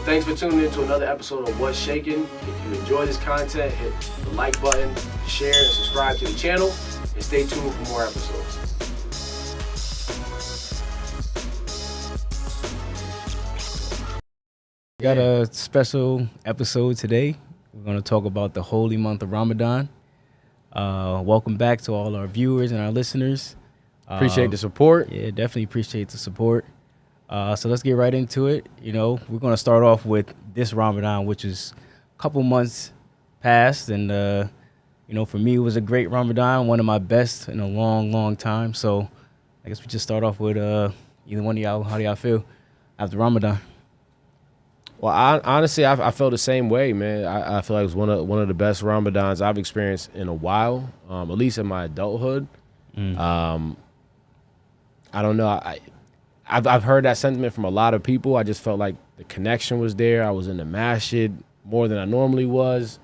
Thanks for tuning in to another episode of What's Shaking. If you enjoy this content, hit the like button, share, and subscribe to the channel, and stay tuned for more episodes. Got a special episode today. We're going to talk about the holy month of Ramadan. Welcome back to all our viewers and our listeners. Appreciate the support. Yeah, definitely appreciate the support. So let's get right into it. You know, we're going to start off with this Ramadan, which is a couple months past. And, you know, for me, it was a great Ramadan, one of my best in a long, long time. So I guess we just start off with either one of y'all. How do y'all feel after Ramadan? Well, honestly, I felt the same way, man. I feel like it was one of the best Ramadans I've experienced in a while, at least in my adulthood. I don't know. I've heard that sentiment from a lot of people. I just felt like the connection was there. I was in the masjid more than I normally was.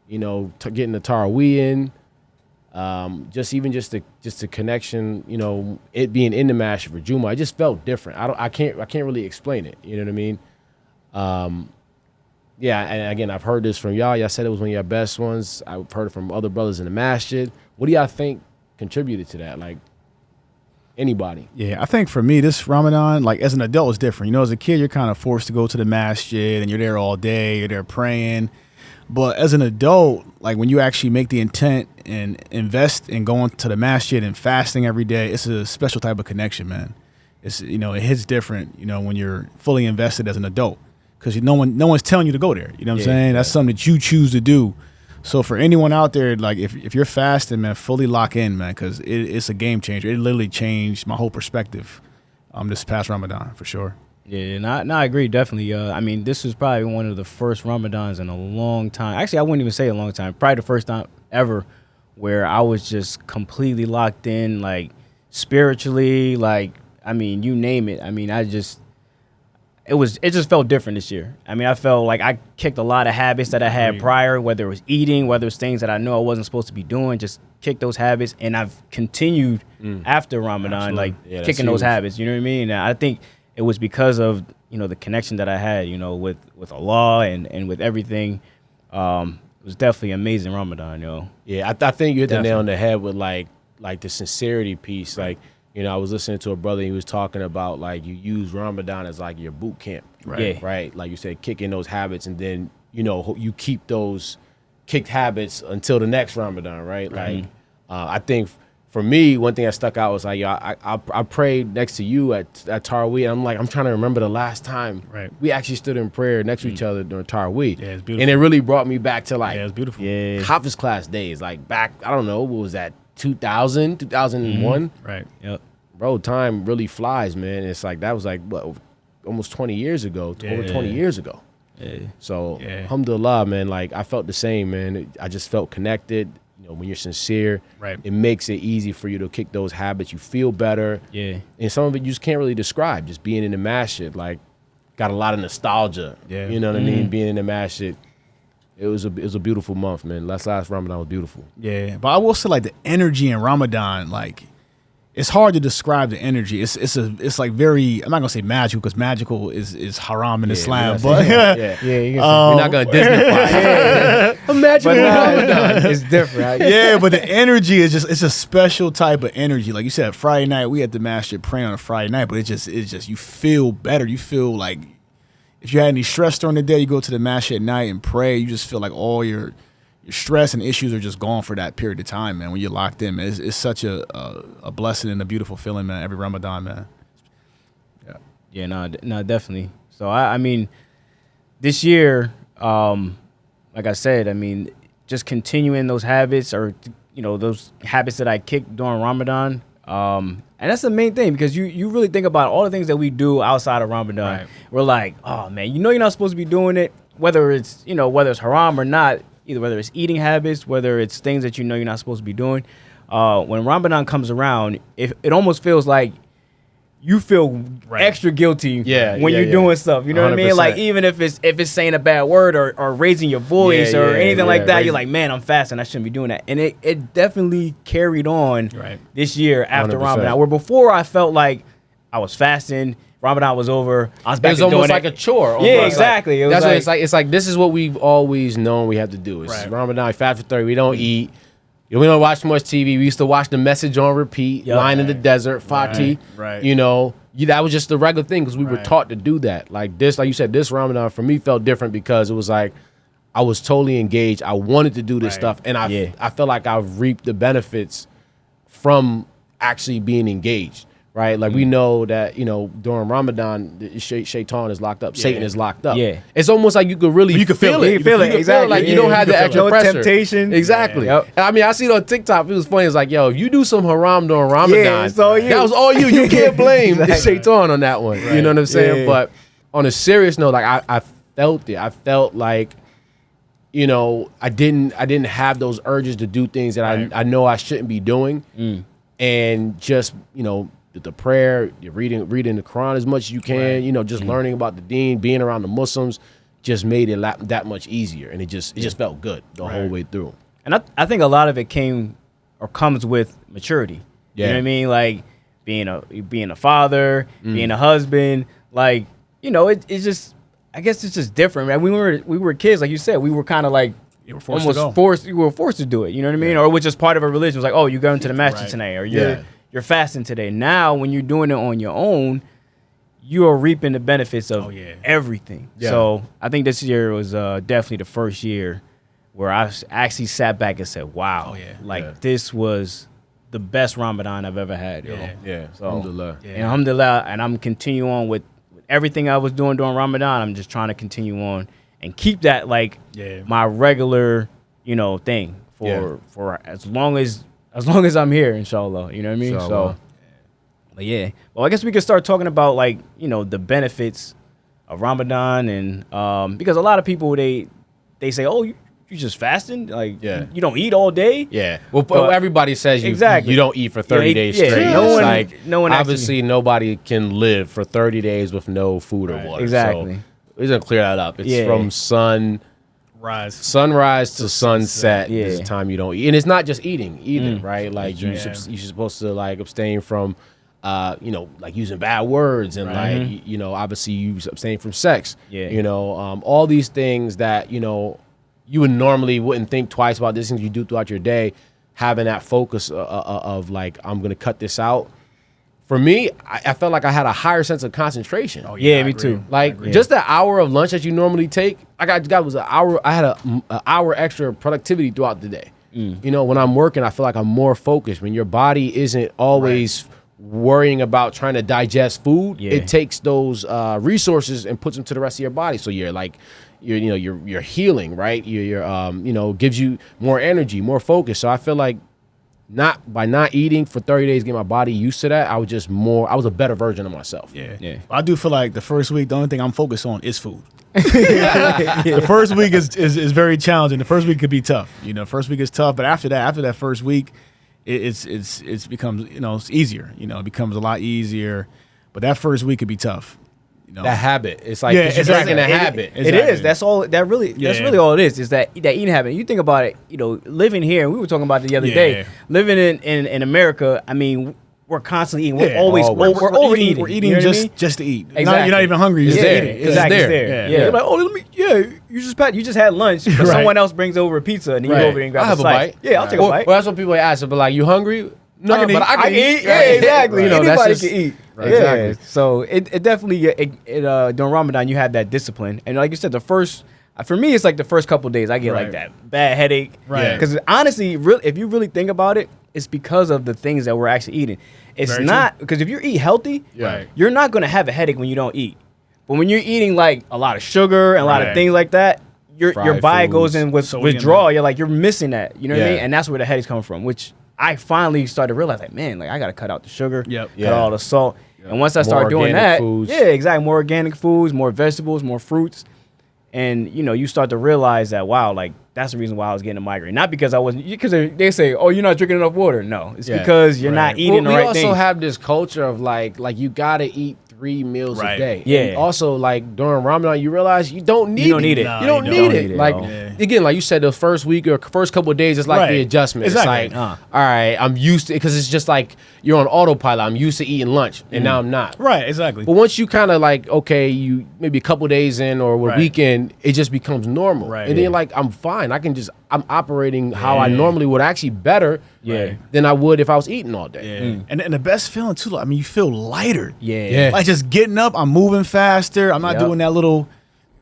You know, getting the Taraweeh in, just the connection. You know, it being in the masjid for Juma, it just felt different. I can't really explain it. You know what I mean? Yeah, and again, I've heard this from y'all. Y'all said it was one of your best ones. I've heard it from other brothers in the masjid. What do y'all think contributed to that? Like, anybody? Yeah, I think for me, this Ramadan, like as an adult, is different. You know, as a kid, you're kind of forced to go to the masjid and you're there all day. You're there praying. But as an adult, like when you actually make the intent and invest in going to the masjid and fasting every day, it's a special type of connection, man. It's, you know, it hits different, you know, when you're fully invested as an adult. Because no one's telling you to go there. You know what I'm saying? That's something that you choose to do. So for anyone out there, like if you're fasting, man, fully lock in, man, because it's a game changer. It literally changed my whole perspective this past Ramadan, for sure. Yeah, and I agree, definitely. I mean, this was probably one of the first Ramadans in a long time. Actually, I wouldn't even say a long time. Probably the first time ever where I was just completely locked in, like spiritually, like, I mean, you name it. I mean, it just felt different this year. I mean, I felt like I kicked a lot of habits that I had prior, whether it was eating, whether it was things that I knew I wasn't supposed to be doing, just kicked those habits. And I've continued after Ramadan, like kicking those habits, you know what I mean? And I think it was because of, you know, the connection that I had, you know, with Allah and with everything. It was definitely amazing Ramadan, yo. Yeah, I think you hit the nail on the head with like the sincerity piece. Like, you know, I was listening to a brother, he was talking about, like, you use Ramadan as, like, your boot camp. Right. Yeah. Right? Like you said, kicking those habits, and then, you know, you keep those kicked habits until the next Ramadan, right? Like, I think for me, one thing that stuck out was, like, I prayed next to you at Taraweeh, and I'm trying to remember the last time we actually stood in prayer next to each other during Taraweeh. Yeah, it's beautiful. And it really brought me back to, like, it's beautiful. Yeah. Hafiz class days, like, back, I don't know, what was that? 2001. Right. Yep. Bro, time really flies, man. It's like that was like what, almost 20 years ago, over 20 years ago. Yeah. So, alhamdulillah, man. Like, I felt the same, man. I just felt connected. You know, when you're sincere, it makes it easy for you to kick those habits. You feel better. Yeah. And some of it you just can't really describe. Just being in the masjid, like, got a lot of nostalgia. Yeah. You know what I mean? Being in the masjid. It was a beautiful month, man. Last Ramadan was beautiful. Yeah, but I will say, like, the energy in Ramadan, like, it's hard to describe the energy. It's like very, I'm not gonna say magical, because magical is haram in Islam, but you're not gonna Disneyfy. Imagine Ramadan. It's different. Yeah, but the energy is it's a special type of energy. Like you said, Friday night we had the masjid praying on a Friday night, but it's just you feel better. You feel like if you had any stress during the day, you go to the masjid at night and pray. You just feel like all your stress and issues are just gone for that period of time, man. When you're locked in, man, it's such a blessing and a beautiful feeling, man. Every Ramadan, man. Yeah, no, definitely. So I mean, this year, like I said, I mean, just continuing those habits, or, you know, those habits that I kicked during Ramadan. And that's the main thing, because you really think about all the things that we do outside of Ramadan. Right. We're like, oh man, you know, you're not supposed to be doing it, whether it's haram or not, either whether it's eating habits, whether it's things that you know you're not supposed to be doing. When Ramadan comes around, it almost feels like you feel extra guilty when you're doing stuff. You know what I mean? Like, even if it's saying a bad word or raising your voice or anything like that, you're like, man, I'm fasting. I shouldn't be doing that. And it definitely carried on this year after 100%. Ramadan. Where before I felt like I was fasting, Ramadan was over, I was It back was to doing almost it. like a chore. Yeah, almost. exactly. It was That's what like- it's like. It's like this is what we've always known we have to do. It's Right. Ramadan, we fast for 30. We don't eat. We don't watch much TV. We used to watch The Message on repeat, Yup. Line in the Desert, Fati. Right. You know, that was just the regular thing because we were Right. taught to do that. Like this, like you said, this Ramadan for me felt different because it was like I was totally engaged. I wanted to do this Right. stuff, and Yeah. I felt like I reaped the benefits from actually being engaged. Right, like we know that during Ramadan, the Shaitan is locked up, Satan is locked up. Yeah. It's almost like you could really You can feel it. it. You feel it, exactly. Like you Yeah, don't you have can the feel extra it. No pressure. temptation. Exactly. Yep. And I mean, I see it on TikTok. It was funny. It's like, yo, if you do some haram during Ramadan, Yeah, it's all you. that was all you. You can't blame the Exactly. Shaitan on that one. You know what I'm saying? Yeah. But on a serious note, like I felt it. I felt like, I didn't have those urges to do things that Right. I know I shouldn't be doing, and just the prayer, you're reading the Quran as much as you can, Right. just learning about the Deen, being around the Muslims, just made it that much easier, and it just felt good the whole Right. way through. And I think a lot of it came or comes with maturity. You know Yeah. what I mean? Like being a father, being a husband. Like it's just, I guess it's just different. Man. We were kids, like you said. We were kind of like You were forced almost to go. forced. You were forced to do it. You know what I mean? Or which is part of a religion. It was like, oh, you're going to the masjid Right. tonight, or Yeah. you're fasting today. Now, when you're doing it on your own, you are reaping the benefits of everything. Yeah. So I think this year was definitely the first year where I actually sat back and said, wow, this was the best Ramadan I've ever had. Yo. Yeah, So, alhamdulillah. And alhamdulillah, and I'm continuing on with everything I was doing during Ramadan. I'm just trying to continue on and keep that my regular, thing for as long as I'm here, inshallah. You know what I mean? Inshallah. So, but yeah. Well, I guess we could start talking about the benefits of Ramadan, and because a lot of people they say, oh, you just fasting, you don't eat all day. Yeah. Well, But- everybody says Exactly. you don't eat for 30 Yeah, days yeah, straight. no It's one- like, no one obviously nobody can live for 30 days with no food or water. Exactly. So we're going to clear that up. It's Yeah. from Rise. sunrise to sunset. Yeah. Is the time you don't eat. And it's not just eating either, Mm. right? Like Yeah. you're supposed to abstain from like using bad words and obviously you abstain from sex. Yeah. All these things that, you would normally wouldn't think twice about. These things you do throughout your day, having that focus of like, I'm going to cut this out. For me, I felt like I had a higher sense of concentration. Oh, Yeah, I me agree. too. Like just that hour of lunch that you normally take, I was an hour. I had an hour extra productivity throughout the day. When I'm working, I feel like I'm more focused. When your body isn't always worrying about trying to digest food, Yeah. it takes those resources and puts them to the rest of your body. So you're healing, right? You're gives you more energy, more focus. So I feel like by not eating for 30 days, getting my body used to that, I was a better version of myself. Yeah. I do feel like the first week, the only thing I'm focused on is food. The first week is very challenging. The first week could be tough. First week is tough, but after that first week, it's becomes it's easier. It becomes a lot easier. But that first week could be tough. That habit. It's like Yeah, you're exactly. breaking a It- habit. It Exactly. is. That's all. That's Yeah. really all it is. Is that eating habit? You think about it. Living here. We were talking about it the other day. Yeah. Living in America. I mean, we're constantly eating. We're Yeah. always Always. we're overeating. We're eating you know what I mean? just to eat. Exactly. You're not even hungry. You're Yeah, just there. eating. It's exactly. there. It's there. Yeah. Yeah. You're like, oh, let me. Yeah, you just had lunch, but Right. someone else brings over a pizza, and then you Right. go over there and grab I have a slice. bite. Yeah, I'll take a Well, bite. that's what people ask. They'll be like, "You hungry?" No, can but eat. I can eat. Yeah, exactly. That's Anybody just- can eat. Right. Yeah. Exactly. So it definitely during Ramadan you had that discipline, and like you said, for me it's like the first couple days I get like Right. that bad headache. Right. Because honestly, if you really think about it, it's because of the things that we're actually eating. It's Very not because if you eat healthy, Yeah. you're not gonna have a headache when you don't eat. But when you're eating like a lot of sugar and a lot of Right. things like that, your Fried body foods, goes in with sodium. withdrawal. You're missing that. You know what I Yeah. mean? And that's where the headaches come from, which I finally started to realize, like, man, like I gotta cut out the sugar, Yep. cut Yeah. out all the salt. And once I More started doing organic that, foods. yeah, exactly, more organic foods, more vegetables, more fruits, and you start to realize that wow, like that's the reason why I was getting a migraine. Not because I wasn't, because they say, oh, you're not drinking enough water. No, it's Yeah. because you're not Right. eating the we right also things. have this culture of like you gotta eat 3 meals a Right. day. Yeah. And also, like during Ramadan, you realize you don't need You don't need it. Nah, You don't you need don't it. need it, Like yo. Yeah. again, like you said, the first week or first couple of days, it's like Right. the adjustment. Exactly. It's like, all right, I'm used to it because it's just like you're on autopilot. I'm used to eating lunch, and now I'm not. Right, exactly. But once you kind of like, okay, you maybe a couple days in or a Right. weekend, it just becomes normal. Right. And then you're like, I'm fine. I'm operating how I normally would, actually better Yeah. than I would if I was eating all day. Yeah. And the best feeling too, I mean, you feel lighter. Yeah. Like just getting up, I'm moving faster. I'm not Yep. doing that little,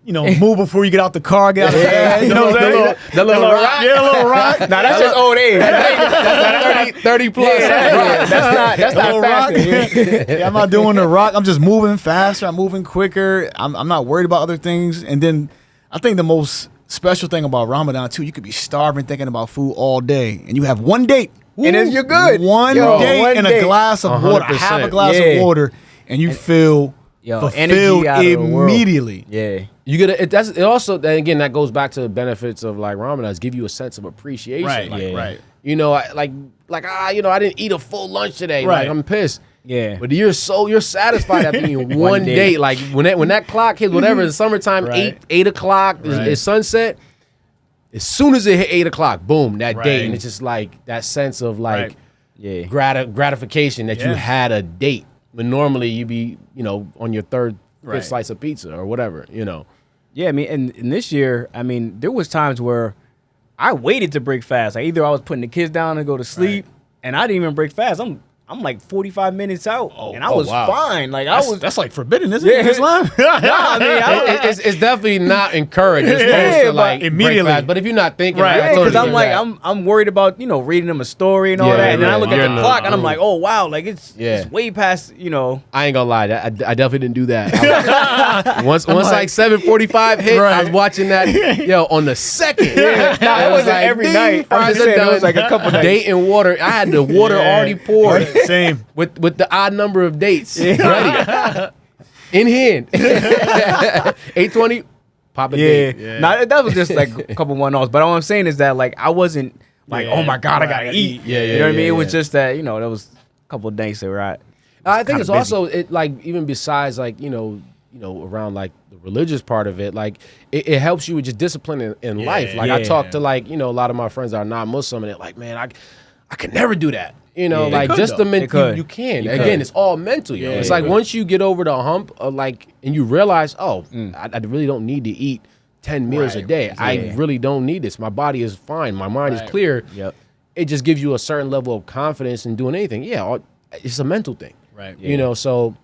move before you get out the car, get out of bed. You know what I'm saying? The little rock. Yeah, a little rock. Nah, that's just old age. That's 30 plus. That's A little not rock. fasting. Yeah, I'm not doing the rock. I'm just moving faster. I'm moving quicker. I'm not worried about other things. And then I think the most special thing about Ramadan too, you could be starving thinking about food all day, and you have one date. And then you're good. One Yo, date one and date. a glass of water, 100%. half a glass Yeah. of water, and you feel Yo, fulfilled energy out of the world. immediately. Yeah. You get it also, then again, that goes back to the benefits of like Ramadan, give you a sense of appreciation. Right, Like, Yeah. right. I didn't eat a full lunch today. Right. Like I'm pissed. Yeah. But you're satisfied after eating one One day. day. Like when that clock hits, whatever, in summertime, Right. 8 o'clock Right. is sunset. As soon as it hit 8 o'clock, boom, that Right. day, and it's just like that sense of like Right. Yeah. gratification that you Yeah. had a date. When normally you'd be, on your third, fifth Right. slice of pizza or whatever, Yeah, I mean, and this year, I mean, there was times where I waited to break fast. Like either I was putting the kids down to go to sleep, and I didn't even break fast. I'm like 45 minutes out, and I was wow. fine. Like That's like forbidden, isn't Yeah. it? in Islam? I mean, it's definitely not encouraged. It's Yeah, supposed to but like immediately. break fast. But if you're not thinking, Right. I yeah, totally because I'm get like that. I'm worried about reading them a story and all Yeah, that, and then I right. look at You're the in the clock and I'm groove. like, oh wow, like it's Yeah. way past I ain't gonna lie, I definitely didn't do that. Once like 7:45 hit, I was Right. watching that on the second. Nah, it wasn't every night. I'm just saying it was like a couple nights. Date and water. I had the water already poured Same. with the odd number of dates ready in hand. 8:20, pop a date. Yeah. Nah, that was just like a couple one-offs. But all I'm saying is that like I wasn't like, Yeah. oh my god, I Right, gotta eat. Yeah, You know what I mean? It was yeah. just that there was a couple of days that were at. I think kinda it's busy. also it like even besides like around like the religious part of it, like it helps you with just discipline in life. Like I Yeah. talk to like a lot of my friends that are not Muslim, and they're like, man, I could never do that. Like could, just though. the They could. you can. You Again, could. it's all mental. Yeah, It's you like could. once you get over the hump of like, and you realize, I really don't need to eat 10 meals a Right. day. I Yeah. really don't need this. My body is fine. My mind is Right. clear. Yep. It just gives you a certain level of confidence in doing anything. Yeah, it's a mental thing. Right. So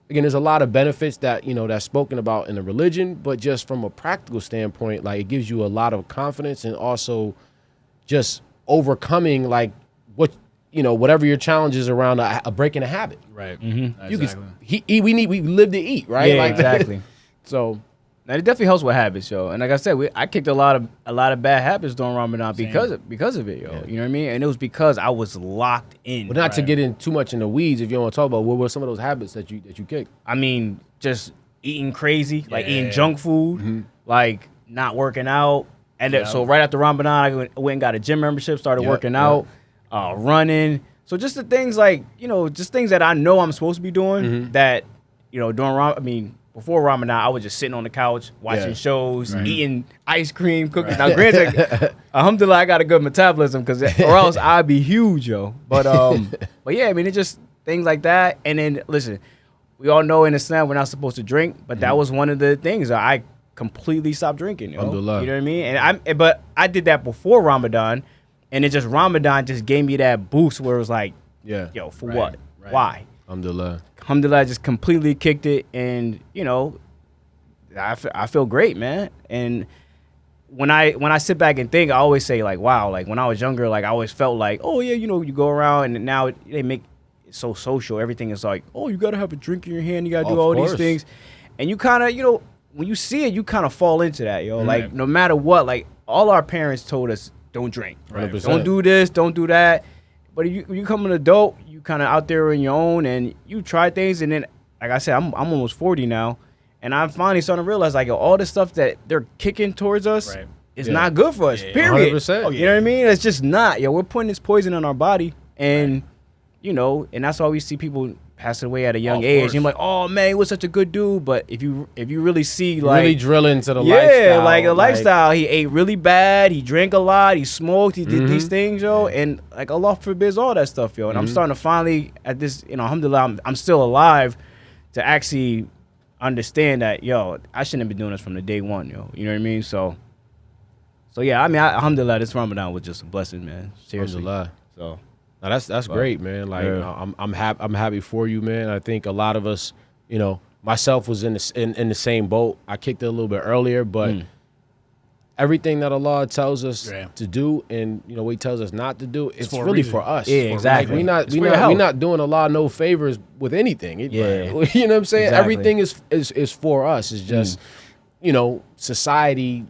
again, there's a lot of benefits that that's spoken about in the religion, but just from a practical standpoint, like it gives you a lot of confidence and also just overcoming like whatever your challenges around a breaking a habit. Right. You Exactly. can we live to eat, right? Yeah, Like exactly. So Now, it definitely helps with habits, yo. And like I said, I kicked a lot of bad habits during Ramadan because of it, yo. Yeah. You know what I mean? And it was because I was locked in. but not to Right. get in too much in the weeds, if you don't want to talk about what were some of those habits that you kicked. I mean, just eating crazy, like Yeah. eating junk food, like not working out. And then, Yeah. so right after Ramadan, I went and got a gym membership, started Yep, working out, running. So just the things like, just things that I know I'm supposed to be doing that, during before Ramadan, I was just sitting on the couch, watching Yeah. shows, Right. eating ice cream, cookies. Now, granted, alhamdulillah, I got a good metabolism, or else I'd be huge, yo. But yeah, it's just things like that. And then, listen, we all know in Islam we're not supposed to drink, but that was one of the things I completely stopped drinking, yo. Alhamdulillah. You know what I mean? And but I did that before Ramadan, and Ramadan just gave me that boost where it was like, Yeah. yo, for Right, what? right. Why? Alhamdulillah. Alhamdulillah, I just completely kicked it, and I feel great, man. And when I sit back and think, I always say like, wow, like when I was younger, like I always felt like, oh yeah, you go around, and now they make it so social. Everything is like, oh, you gotta have a drink in your hand, you gotta do Of all course. these things, and you kind of, when you see it, you kind of fall into that, yo. Like Right. no matter what, like all our parents told us, don't drink, Right. 100%. don't do this, don't do that. But if you become an adult, you kind of out there on your own, and you try things, and then, like I said, I'm almost 40 now, and I'm finally starting to realize, like, yo, all the stuff that they're kicking towards us Right. is Yeah. not good for us, Yeah, period. 100%. Oh, You know what I mean? It's just not. Yo, we're putting this poison in our body, and, and that's why we see people passed away at a young Of age. course. And you're like, oh man, he was such a good dude. But if you really see like really drill into the yeah, lifestyle. like a lifestyle. He ate really bad. He drank a lot. He smoked. He did these things, yo. And like Allah forbids all that stuff, yo. And I'm starting to finally at this, alhamdulillah, I'm still alive to actually understand that, yo, I shouldn't have been doing this from the day one, yo. You know what I mean? So yeah, I mean, alhamdulillah, this Ramadan was just a blessing, man. Seriously. Alhamdulillah. So. No, that's great, man. Like I'm happy for you, man. I think a lot of us, myself was in the same boat. I kicked it a little bit earlier, but everything that Allah tells us to do and what He tells us not to do, it's really for us. Yeah, exactly. Like, we're not doing Allah no favors with anything. You know what I'm saying? Exactly. Everything is for us. It's just society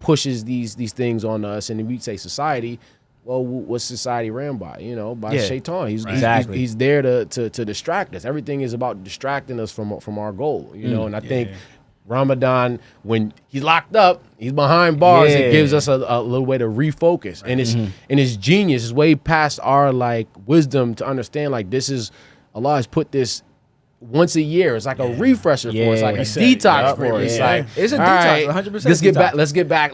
pushes these things on us, and if we say society, well, what's society ran by? By Shaitan. He's there to distract us. Everything is about distracting us from our goal. And I think Ramadan, when he's locked up, he's behind bars. It gives us a little way to refocus, and it's genius. It's way past our wisdom to understand. This is Allah has put this once a year. It's like a refresher for us, like a detox for us. It's a all detox, right, 100%. Let's get back.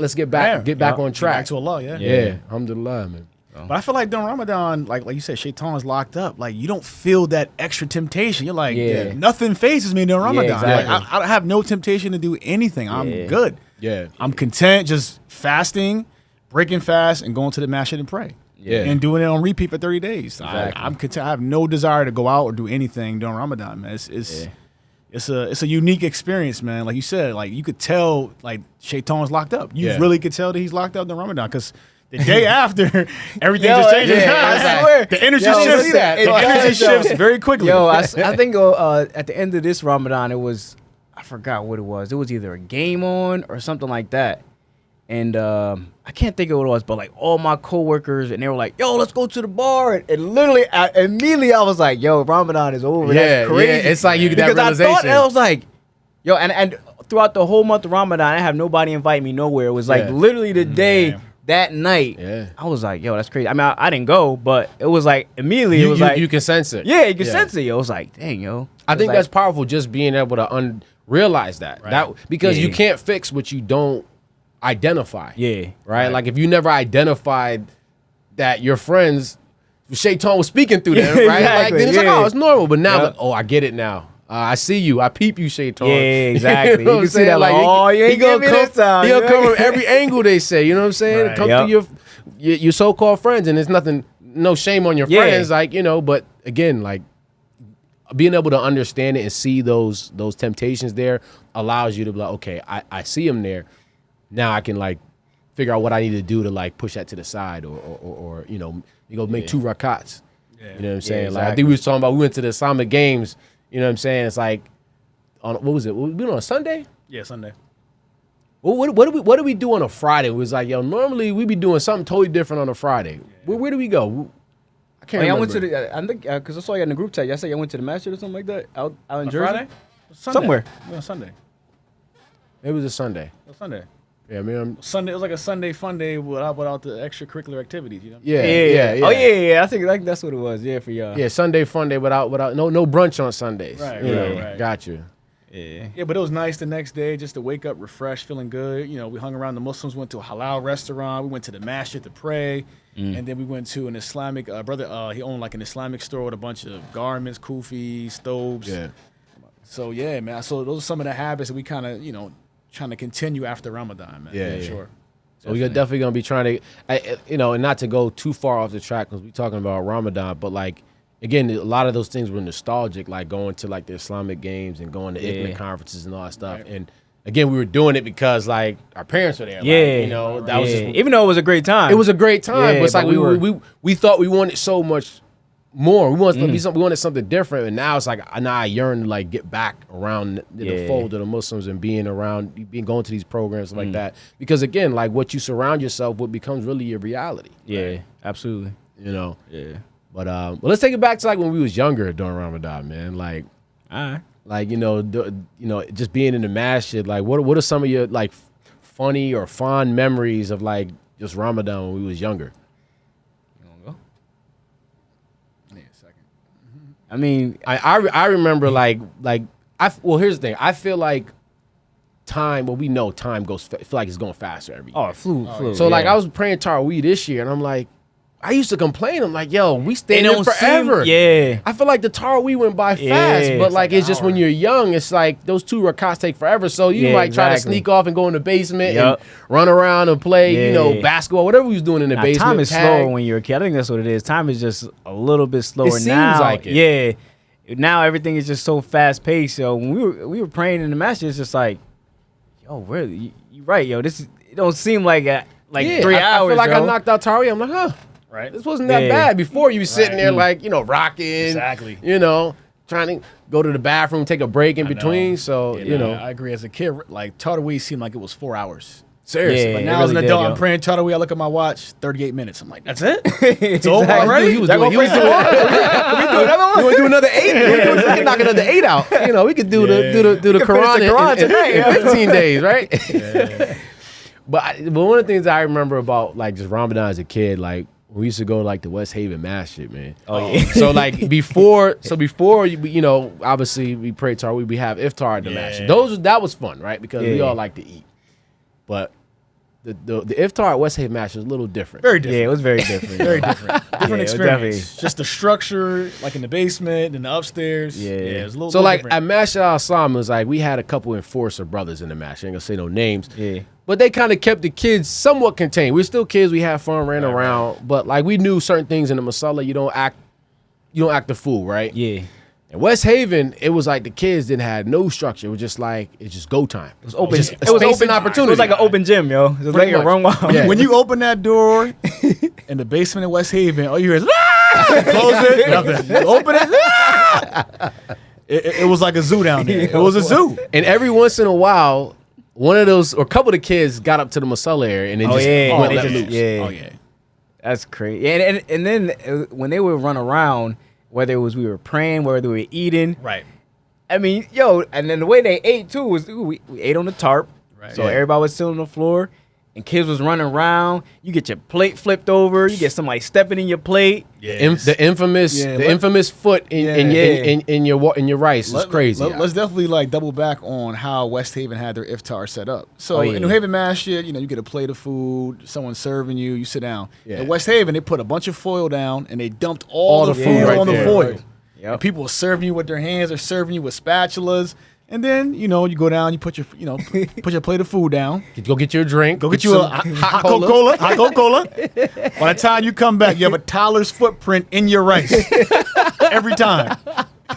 Let's get back on track. Back to Allah, Alhamdulillah, man. But I feel like during Ramadan, like you said, Shaitan's locked up. Like, you don't feel that extra temptation. You're like, nothing phases me during Ramadan. exactly. Like, I have no temptation to do anything. I'm good. Yeah. I'm content just fasting, breaking fast, and going to the masjid and pray. Yeah. And doing it on repeat for 30 days. Exactly. I'm content. I have no desire to go out or do anything during Ramadan, man. It's a unique experience, man. Like you said, like you could tell like Shaitan's locked up. You really could tell that he's locked up during Ramadan because the day after, everything just changes. I swear. The energy shifts. The energy shifts very quickly. Yo, I think at the end of this Ramadan, it was, I forgot what it was. It was either a game on or something like that. And I can't think of what it was, but like all my coworkers, and they were like, yo, let's go to the bar. And literally, immediately I was like, yo, Ramadan is over. That's crazy. Yeah. It's like you get that because realization. I thought, and I was like, yo, and throughout the whole month of Ramadan, I have nobody invite me nowhere. It was like literally the day, that night, I was like, yo, that's crazy. I mean, I didn't go, but it was like immediately, it was like. You can sense it. Yeah, you can sense it. Yo. It was like, dang, yo. I think that's powerful, just being able to realize that. Because you can't fix what you don't identify. Right? Like if you never identified that your friends, Shaitan was speaking through them, right? Exactly. Like then it's like, oh, it's normal. But now, like, oh, I get it now. I see you. I peep you, Shaitan. Yeah, exactly. You know what I'm saying? Like, oh, you ain't gonna come. He'll come from every angle. They say, you know what I'm saying? Come through your so-called friends, and there's nothing, no shame on your friends, like But again, like being able to understand it and see those temptations there allows you to be like, okay, I see them there. Now I can like figure out what I need to do to like push that to the side, or you go make 2 rakats. You know what I'm saying? Exactly. Like I think we was talking about, we went to the Islamic Games. You know what I'm saying? It's like on what was it? We been on a Sunday? Yeah, Sunday. What do we do on a Friday? It was like, yo, normally we be doing something totally different on a Friday. Where do we go? I can't remember. I went to the, I think, because I saw you in the group chat. Y'all said y'all went to the masjid or something like that out in Jersey? Friday? Somewhere. Yeah, Sunday. It was a Sunday. Sunday. Yeah, I mean, Sunday. It was like a Sunday fun day without the extracurricular activities. You know. Yeah. Oh yeah. I think that's what it was. Yeah, for y'all. Yeah, Sunday fun day without no brunch on Sundays. Right. Got you. Yeah, but it was nice the next day just to wake up refreshed, feeling good. We hung around the Muslims, went to a halal restaurant. We went to the masjid to pray. And then we went to an Islamic brother. He owned like an Islamic store with a bunch of garments, kufis, stoves. Yeah. So yeah, man. So those are some of the habits that we kind of, trying to continue after Ramadan, man. Yeah. Sure. So we're definitely gonna be trying to, and not to go too far off the track because we're talking about Ramadan, but like again, a lot of those things were nostalgic, like going to like the Islamic Games and going to ICMA conferences and all that stuff. Right. And again, we were doing it because like our parents were there. Like, that was just, even though it was a great time. It was a great time, but it's like we thought we wanted so much more. We wanted to be something. We wanted something different, and now it's like I yearn to like get back around the fold of the Muslims and going to these programs like that. Because again, like what you surround yourself with becomes really your reality. Yeah, right? absolutely. Yeah. But let's take it back to like when we was younger during Ramadan, man. Like, like just being in the masjid. Like, what are some of your like funny or fond memories of like just Ramadan when we was younger? I mean, I remember well, here's the thing. I feel like time. Well, we know time goes. Feel like it's going faster every year. it flew. So like I was praying Tarawih this year, and I'm like, I used to complain. I'm like, yo, we stayed It in don't forever. yeah. I feel like the Tarawih went by fast, Yeah, but it's like like it's an just when hour. you're young, it's like those 2 rakats take forever. So you Yeah, might try to exactly. sneak off and go in the basement Yup. and run around and play, Yeah. basketball, whatever we was doing in the Now, basement. time is tag. slower when you're a kid. I think that's what it is. Time is just a little bit slower seems now. like it. Yeah. Now everything is just so fast paced. So when we were praying in the match, it's just like, yo, you right, yo. It don't seem like Yeah, 3 I hours. feel like I yo. knocked out Tarawih. I'm like, huh. Right. This wasn't that Yeah. bad. Before you were sitting there like, rocking. Exactly. Trying to go to the bathroom, take a break in between. So, I agree. As a kid, like Tarawih seemed like it was 4 hours. seriously. Yeah. But it now as an really adult, did, I'm yo. praying Tarawih. I look at my watch, 38 minutes. I'm like, that's it? It's over already? He was Y'all doing, gonna he was pray doing, some more? We do another one? You want to do another 8? We can knock another 8 out. We could do the We can finish Quran, the Quran in tonight, yeah. 15 days, right? But one of the things I remember about like just Ramadan as a kid, like we used to go to like the West Haven masjid, man. Oh, yeah. So like before obviously we pray Tarawih, we have iftar at the masjid. That was fun, right? Because we Yeah. all like to eat. But the iftar at West Haven masjid was a little different. Very Yeah, different. it was very different. Very different. Yeah, Different it was experience. Just the structure, like in the basement and the upstairs. Yeah. It was a little So like different. at Masjid al-Islam, it was like we had a couple enforcer brothers in the match. I ain't gonna say no names. Yeah. But they kind of kept the kids somewhat contained. We were still kids. We had fun, ran around. But like we knew certain things in the masala. You don't act the fool, right? Yeah. In West Haven, it was like the kids didn't have no structure. It was just like it's just go time. It was Open. Just It was space open and opportunity. It was like an open gym, yo. Just let Pretty you much. run wild. Yeah. When you open that door in the basement in West Haven, all you hear is, "Ah!" Close it, nothing. You open it, "Ah!" It was like a zoo down there. It was a zoo. And every once in a while, one of those or a couple of the kids got up to the masala area and they just yeah. went They let just- loose. yeah. Oh, yeah. That's crazy. Yeah, and then when they would run around, whether it was we were praying, whether we were eating. Right. I mean, yo, and then the way they ate too was we ate on the tarp. Right. So Yeah. everybody was sitting on the floor and kids was running around. You get your plate flipped over, you get somebody stepping in your plate. The infamous foot in your rice is crazy. Let's definitely like double back on how West Haven had their iftar set up. So Oh, yeah. in New Haven Masjid, you get a plate of food, someone's serving you, you sit down. Yeah. In West Haven, they put a bunch of foil down and they dumped all the the food food right on the there. foil. Yep. And people were serving you with their hands, they're serving you with spatulas. And then, you go down, you put your, put your plate of food down. Go get your drink. Go get you a some hot Coca-Cola. Hot Coca-Cola. By the time you come back, you have a toddler's footprint in your rice. Every time.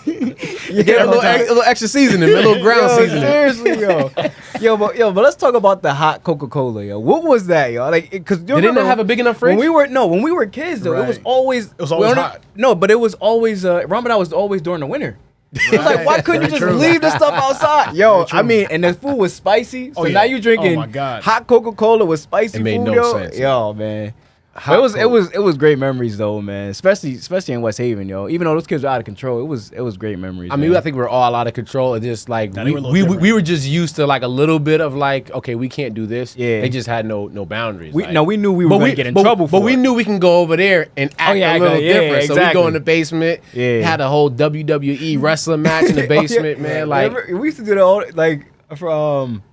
You get a little extra seasoning, a little ground Yo, seasoning. seriously, yo. But let's talk about the hot Coca-Cola, yo. What was that, yo? Like, because Did they not have a big enough fridge? When we were kids, though, it was Right. always hot. No, but it was always Ramadan was always during the winter. It's like, why couldn't you just Very true. leave the stuff outside? Yo, I mean, and the food was spicy. So Oh, yeah. now you're drinking Oh, my God. hot Coca-Cola with spicy It made food, no yo. sense. Yo, man. Hot But it Coke. was great memories though, man. Especially in West Haven, yo. Even though those kids were out of control, it was great memories. I mean, man. I think we're all out of control. And just like Nah, we, they were a little we, different. we were just used to like a little bit of like, okay, we can't do this. Yeah. They just had no boundaries. we like, knew we were going to get in trouble for But we it. knew we can go over there and act yeah, a little yeah, different. So we exactly. go in the basement. Yeah. Had a whole WWE wrestling match in the basement, man. Like Remember, we used to do the all like from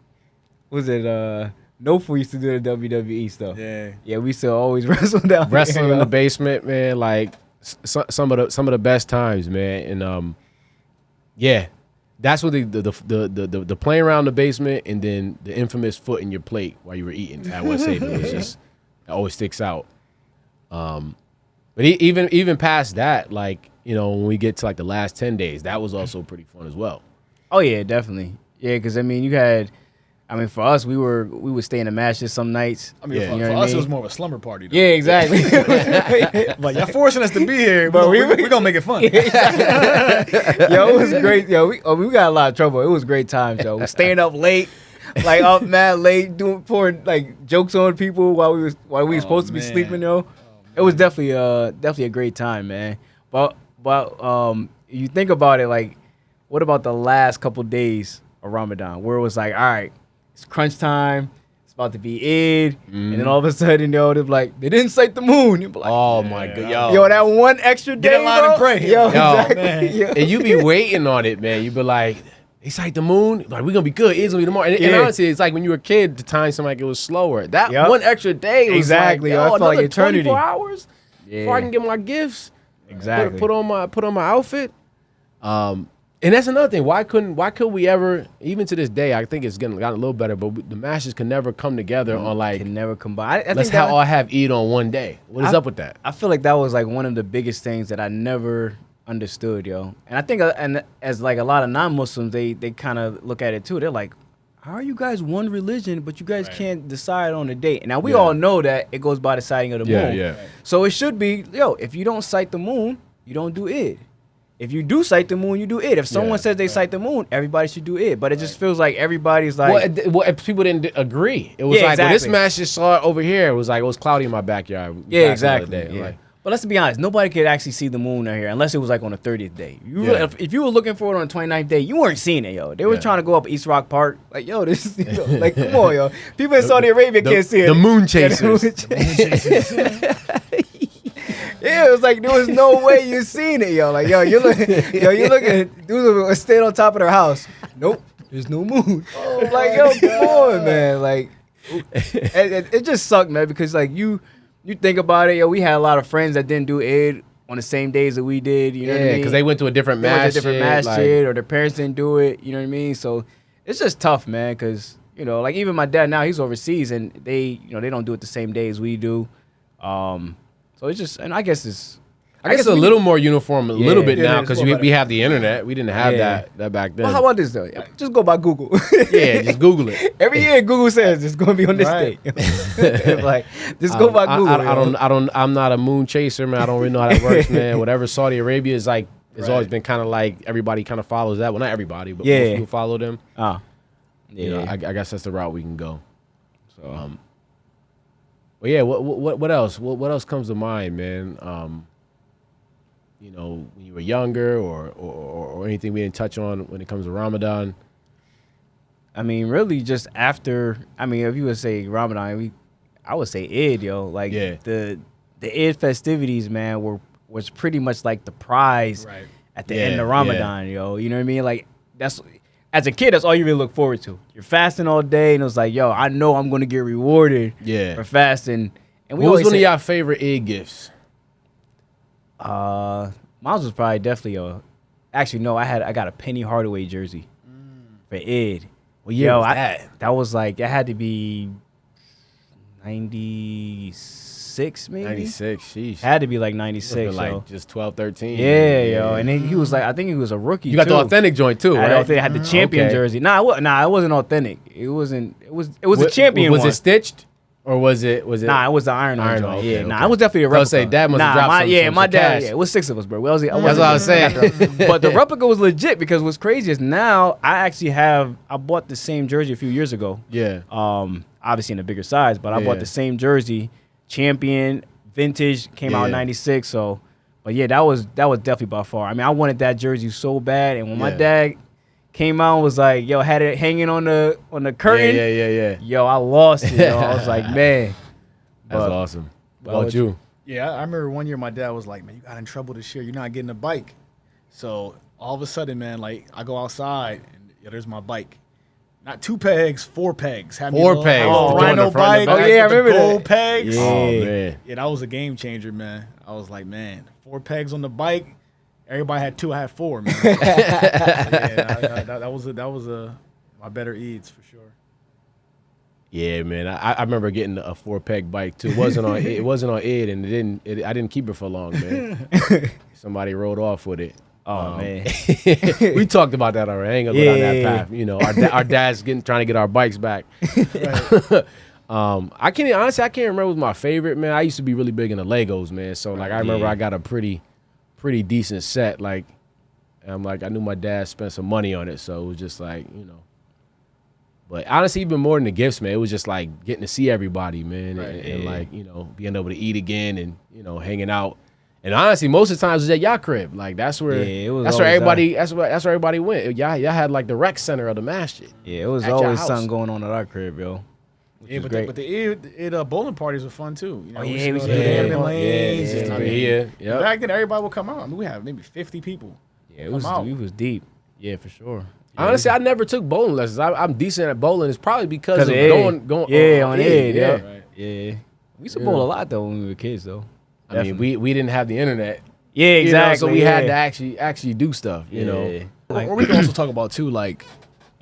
was it No Fool used to do the WWE stuff. Yeah, we used to always wrestle down wrestling there, in yo. the basement, man. Like some of the best times, man. And yeah, that's what the playing around the basement and then the infamous foot in your plate while you were eating at West Haven was just it always sticks out. But even past that, like when we get to like the last 10 days, that was also pretty fun as well. Oh yeah, definitely. Yeah, because I mean, for us, we would stay in the matches some nights. I mean, Yeah. for, You know for what I us, it was mean? more of a slumber party. Though. Yeah, exactly. Like, y'all forcing us to be here, But but we're we- going to make it fun. Yo, it was great. Yo, we got a lot of trouble. It was great times, yo. We staying up late, like up mad late, pouring like jokes on people while we were supposed to be man. sleeping, yo. It was definitely a great time, man. But you think about it, like, what about the last couple days of Ramadan, where it was like, all right, it's crunch time, it's about to be Eid, and then all of a sudden, yo, they're like, they didn't sight the moon. You're like, Oh my god, yo, that one extra day, Get in line bro. and pray. Yo, Yo, exactly. man. Yo. and you be waiting on it, man. You be like, they sight the moon, like we gonna be good. It's gonna be tomorrow. And Yeah. honestly, it's like when you were a kid, the time seemed like it was slower. That Yep. one extra day was Exactly, like, yo, yo, it felt like another eternity. 24 hours before I Yeah. can get my gifts. Exactly. Put on my outfit. And that's another thing. Why could we ever, even to this day, I think it's gotten a little better, but the Masters can never come together on like, Can never combine. I let's think that, all have Eid on one day. What is up with that? I feel like that was like one of the biggest things that I never understood, yo. And I think, and as like a lot of non-Muslims, they kind of look at it too. They're like, how are you guys one religion, but you guys can't decide on a date? And now we all know that it goes by the sighting of the moon. Yeah. So it should be, yo, if you don't sight the moon, you don't do Eid. If you do sight the moon, you do Eid. If someone says they sight the moon, everybody should do Eid. But it just feels like everybody's like, People didn't agree. It was Yeah, like, well, this exactly. match just saw it over here. It was like, it was cloudy in my backyard. yeah, back in the exactly. day. Yeah. Like, But let's be honest, nobody could actually see the moon out here unless it was like on the 30th day. Yeah. If you were looking for it on the 29th day, you weren't seeing it, yo. They were Yeah. trying to go up East Rock Park. Like, yo, this, like, come on, yo. People in Saudi Arabia can't see it. the moon Yeah, the chasers. moon Yeah, it was like there was no way you seen it, yo. Like, yo, you're looking, dudes staying on top of their house. Nope, there's no moon. Like, yo, come on, man. Like, it just sucked, man, because like you think about it, yo. We had a lot of friends that didn't do Eid on the same days that we did. You know what I Yeah, mean? because they went to a different They went match. to a different masjid, or their parents didn't do it. You know what I mean? So it's just tough, man. Because like even my dad now, he's overseas, and they don't do it the same day as we do. So it's just, and I guess it's a little more uniform, a little bit Yeah, now, it's because more we have the internet. We didn't have Yeah. that back then. Well, how about this though? Just go by Google. Yeah, just Google it. Every year Google says it's going to be on this Right. day. Like, just go by Google. I'm not a moon chaser, man. I don't really know how that works, man. Whatever Saudi Arabia is like, it's always been kind of like everybody kind of follows that. Well, not everybody, but most people follow them. Yeah. You know, I guess that's the route we can go. So, but yeah, what else? What else comes to mind, man? When you were younger, or anything we didn't touch on when it comes to Ramadan. I mean, really, just after. I mean, if you would say Ramadan, I would say Eid, yo. Like the Eid festivities, man, was pretty much like the prize at the end of Ramadan, yo. You know what I mean? Like that's. As a kid, that's all you really look forward to. You're fasting all day, and it was like, yo, I know I'm going to get rewarded for fasting. And what was one of y'all favorite Eid gifts? Mine was probably definitely actually no, I got a Penny Hardaway jersey for Eid. What year was that? That was like, it had to be 96 maybe. 96, sheesh. Had to be like 96, like yo. just 12, 13. Yeah, yo. And then he was like, I think he was a rookie. You got too. the authentic joint too, right? I had the champion Okay. jersey. Nah, it wasn't authentic. It was a champion Was one. it stitched? Or was it? Nah, it was the iron Iron joint. on, Yeah, okay, nah, okay. it was definitely a I was replica. gonna say, Dad must have dropped some my dad. cash. Yeah, it was 6 of us, bro. That's what I was saying. But the replica was legit, because what's crazy is now I bought the same jersey a few years ago. Yeah. Obviously in a bigger size, but I bought the same jersey, champion, vintage, came out in '96. So, but yeah, that was definitely by far. I mean, I wanted that jersey so bad, and when my dad came out and was like, yo, had it hanging on the curtain. Yeah. Yo, I lost it. Yo. I was like, man. That's awesome. What about you? Yeah, I remember one year my dad was like, man, you got in trouble this year. You're not getting a bike. So all of a sudden, man, like I go outside and there's my bike. Not 2 pegs, 4 pegs. Had me 4 a little- pegs. Oh, Joint Rhino in front bike. and back. Oh, yeah, I with the remember that. gold pegs. Yeah. Oh man. Yeah, that was a game changer, man. I was like, man, 4 pegs on the bike. Everybody had 2. I had 4, man. Yeah, that was my better Eids for sure. Yeah, man. I remember getting a 4-peg bike too. It wasn't on Ed, and I didn't keep it for long, man. Somebody rode off with it. Oh man. We talked about that already. I ain't gonna go down that path. You know, our dad's trying to get our bikes back. I can't remember what was my favorite, man. I used to be really big into Legos, man. So like I remember I got a pretty decent set. Like, and I'm like, I knew my dad spent some money on it, so it was just like, you know. But honestly, even more than the gifts, man, it was just like getting to see everybody, man, and like, you know, being able to eat again and, you know, hanging out. And honestly, most of the times it was at y'all crib. Like that's where everybody went. Y'all had like the rec center of the masjid. Yeah, it was At your always house. something going on at our crib, yo. which Yeah, is but great. the bowling parties were fun too. You know, yeah, we we used used to to go do to that. the lanes. Yeah, and, I yeah, mean, yeah, yep. Back then, everybody would come out. I mean, we had maybe 50 people. Yeah, it was Come out. we was deep. Yeah, for sure. Yeah, Honestly, I never took bowling lessons. I'm decent at bowling. It's probably because of Ed. going Yeah, on Ed. yeah. Yeah, yeah. We used to bowl a lot though when we were kids though. I mean, we didn't have the internet. Yeah, exactly. So we had to actually do stuff. You know. Or we can also talk about too, like,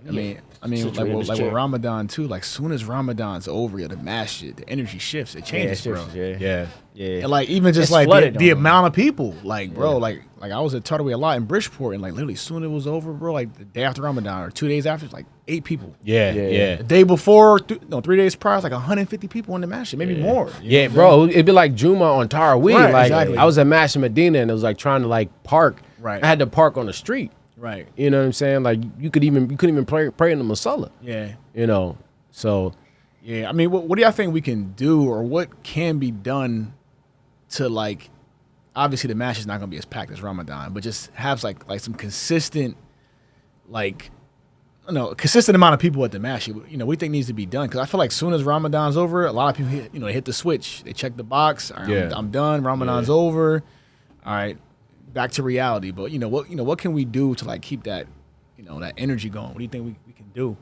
I mean, Situate in this like chair. with Ramadan too. Like, soon as Ramadan's over, the mass shit, the energy shifts. It changes, bro. Yeah. And like even just It's like flooded, the though. amount of people, like bro, like I was at Tartaway a lot in Bridgeport, and like literally soon it was over, bro. Like the day after Ramadan or 2 days after, it's like 8 people. Yeah. The day before, 3 days prior, it's like 150 people in the masjid, maybe more. You know what I'm Bro, it'd be like Juma on Tarawih. Right, like exactly. I was at Mash in Medina and it was like trying to like park. Right. I had to park on the street. saying? Right. You know what I'm saying? Like you couldn't even pray in the Masala. Yeah. You know. So Yeah. I mean, what do y'all think we can do, or what can be done to, like, obviously the match is not going to be as packed as Ramadan, but just have like some consistent, like, I don't know, consistent amount of people at the match, you know, we think needs to be done. Because I feel like soon as Ramadan's over, a lot of people hit, they hit the switch, they check the box. All right, Yeah. I'm done. Ramadan's over. All right, back to reality. But what can we do to like keep that, that energy going? What do you think we can do?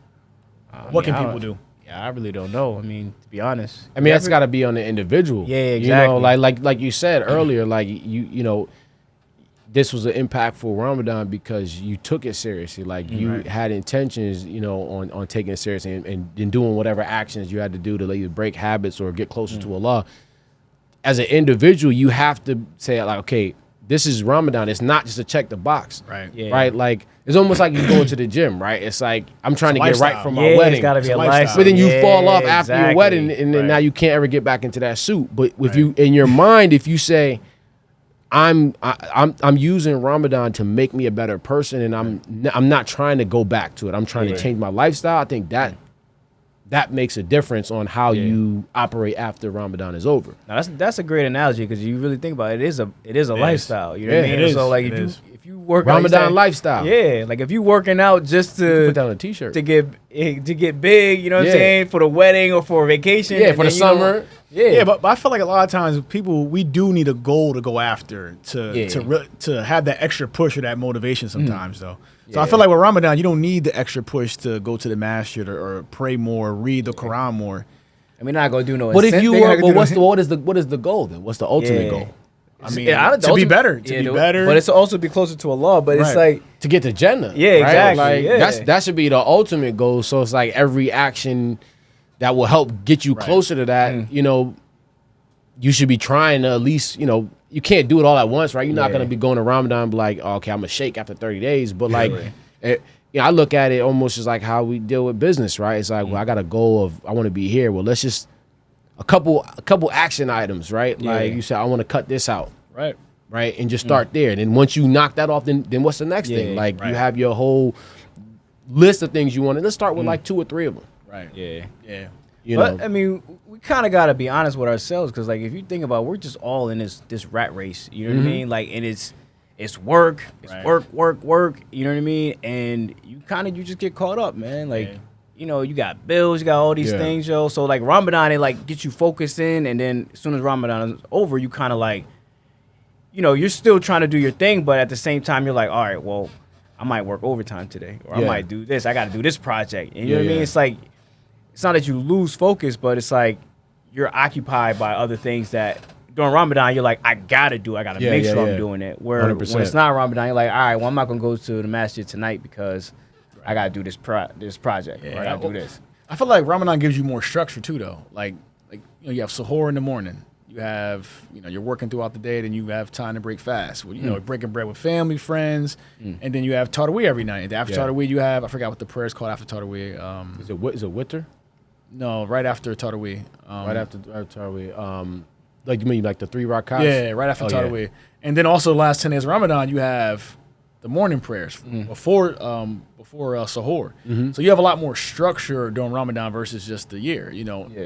What can people do? Yeah, I really don't know. I mean, to be honest. I mean that's gotta be on the individual. Yeah, exactly. You know, like you said earlier, like you know, this was an impactful Ramadan because you took it seriously. Like you had intentions, on taking it seriously and doing whatever actions you had to do to either break habits or get closer to Allah. As an individual, you have to say like, okay, this is Ramadan. It's not just to check the box. Right. Yeah. Right. Like it's almost like you going to the gym, right? It's like I'm trying to get right lifestyle. for Yeah, my wedding. it's got to be a lifestyle. lifestyle. But then you Yeah, fall off after your exactly. wedding, and then now you can't ever get back into that suit. But if you, in your mind, if you say, I'm using Ramadan to make me a better person, and I'm not trying to go back to it. I'm trying to change my lifestyle. I think that makes a difference on how you operate after Ramadan is over. Now that's a great analogy because you really think about it. It is a lifestyle. You know what I Yeah, mean? it is. So like It is. if you work Ramadan out, lifestyle. yeah, like if you working out just to Put down a T-shirt. to get big, you know what Yeah. I'm saying, for the wedding or for a vacation. Yeah, and for the then, you know, summer. Yeah, but I feel like a lot of times we do need a goal to go after to have that extra push or that motivation sometimes though. So I feel like with Ramadan, you don't need the extra push to go to the masjid or pray more, read the Quran more. I mean, not gonna do no. But if incent you thing, work, I but could do what is the goal then? What's the ultimate Yeah. goal? I mean, Yeah, to be ultimate- better, yeah, better. But it's also be closer to Allah. But it's Right. like, To get to Jannah. Yeah, right? exactly, Like yeah. that should be the ultimate goal. So it's like every action that will help get you Right. closer to that, you should be trying to at least, you can't do it all at once, right? You're not Yeah. gonna be going to Ramadan and be like, oh, okay, I'm gonna shake after 30 days. But like I look at it almost as like how we deal with business, right? It's like, well, I got a goal of I want to be here. Well, let's just a couple action items, right? Like Yeah. you said, I want to cut this out. right. Right, and just start there. And then once you knock that off, then what's the next thing? Yeah, Like right. you have your whole list of things you want. And let's start with like 2 or 3 of them. Right. yeah. Yeah. You But know, I mean, we kind of got to be honest with ourselves because, like, if you think about, it, we're just all in this rat race. You know what I mean? Like, and it's work, Right. work. You know what I mean? And you just get caught up, man. Like, you got bills, you got all these Yeah. things, yo. So like Ramadan, it like gets you focused in, and then as soon as Ramadan is over, you kind of like, you're still trying to do your thing, but at the same time, you're like, all right, well, I might work overtime today, or I Yeah. might do this. I got to do this project. And you Yeah, know what I mean? yeah. It's like, it's not that you lose focus, but it's like you're occupied by other things that during Ramadan, you're like, I got to Yeah, make yeah, sure yeah. I'm doing it. Where 100%. when it's not Ramadan, you're like, all right, well, I'm not going to go to the masjid tonight because I got to do this project, or I got to do this. I feel like Ramadan gives you more structure too, though. Like you have suhoor in the morning. You have you're working throughout the day, then you have time to break fast. Well, breaking bread with family, friends, and then you have Tarawih every night. And after Tarawih, you have I forgot what the prayer is called after Tarawih. is it Witter? No, right after Tarawih. Right after Tarawih. Like you mean like the 3 rakats? Yeah, right after Tarawih. And then also the last 10 days of Ramadan, you have the morning prayers before Sahur. So you have a lot more structure during Ramadan versus just the year.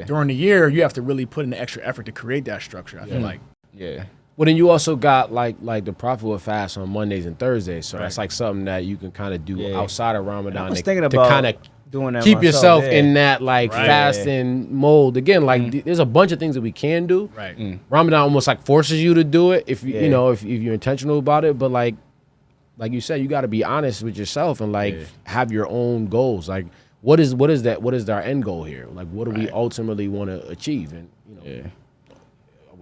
During the year, you have to really put in the extra effort to create that structure. I feel like. Yeah. Well, then you also got like the Prophet would fast on Mondays and Thursdays, so that's like something that you can kind of do Yeah. outside of Ramadan I was to thinking about- kind of doing that keep myself, yourself yeah. in that like Right. fasting mold. Again, like there's a bunch of things that we can do. Right. Ramadan almost like forces you to do it if you Yeah. you know if you're intentional about it. But like you said, you got to be honest with yourself and like have your own goals. Like what is that? What is our end goal here? Like what do we ultimately want to achieve? And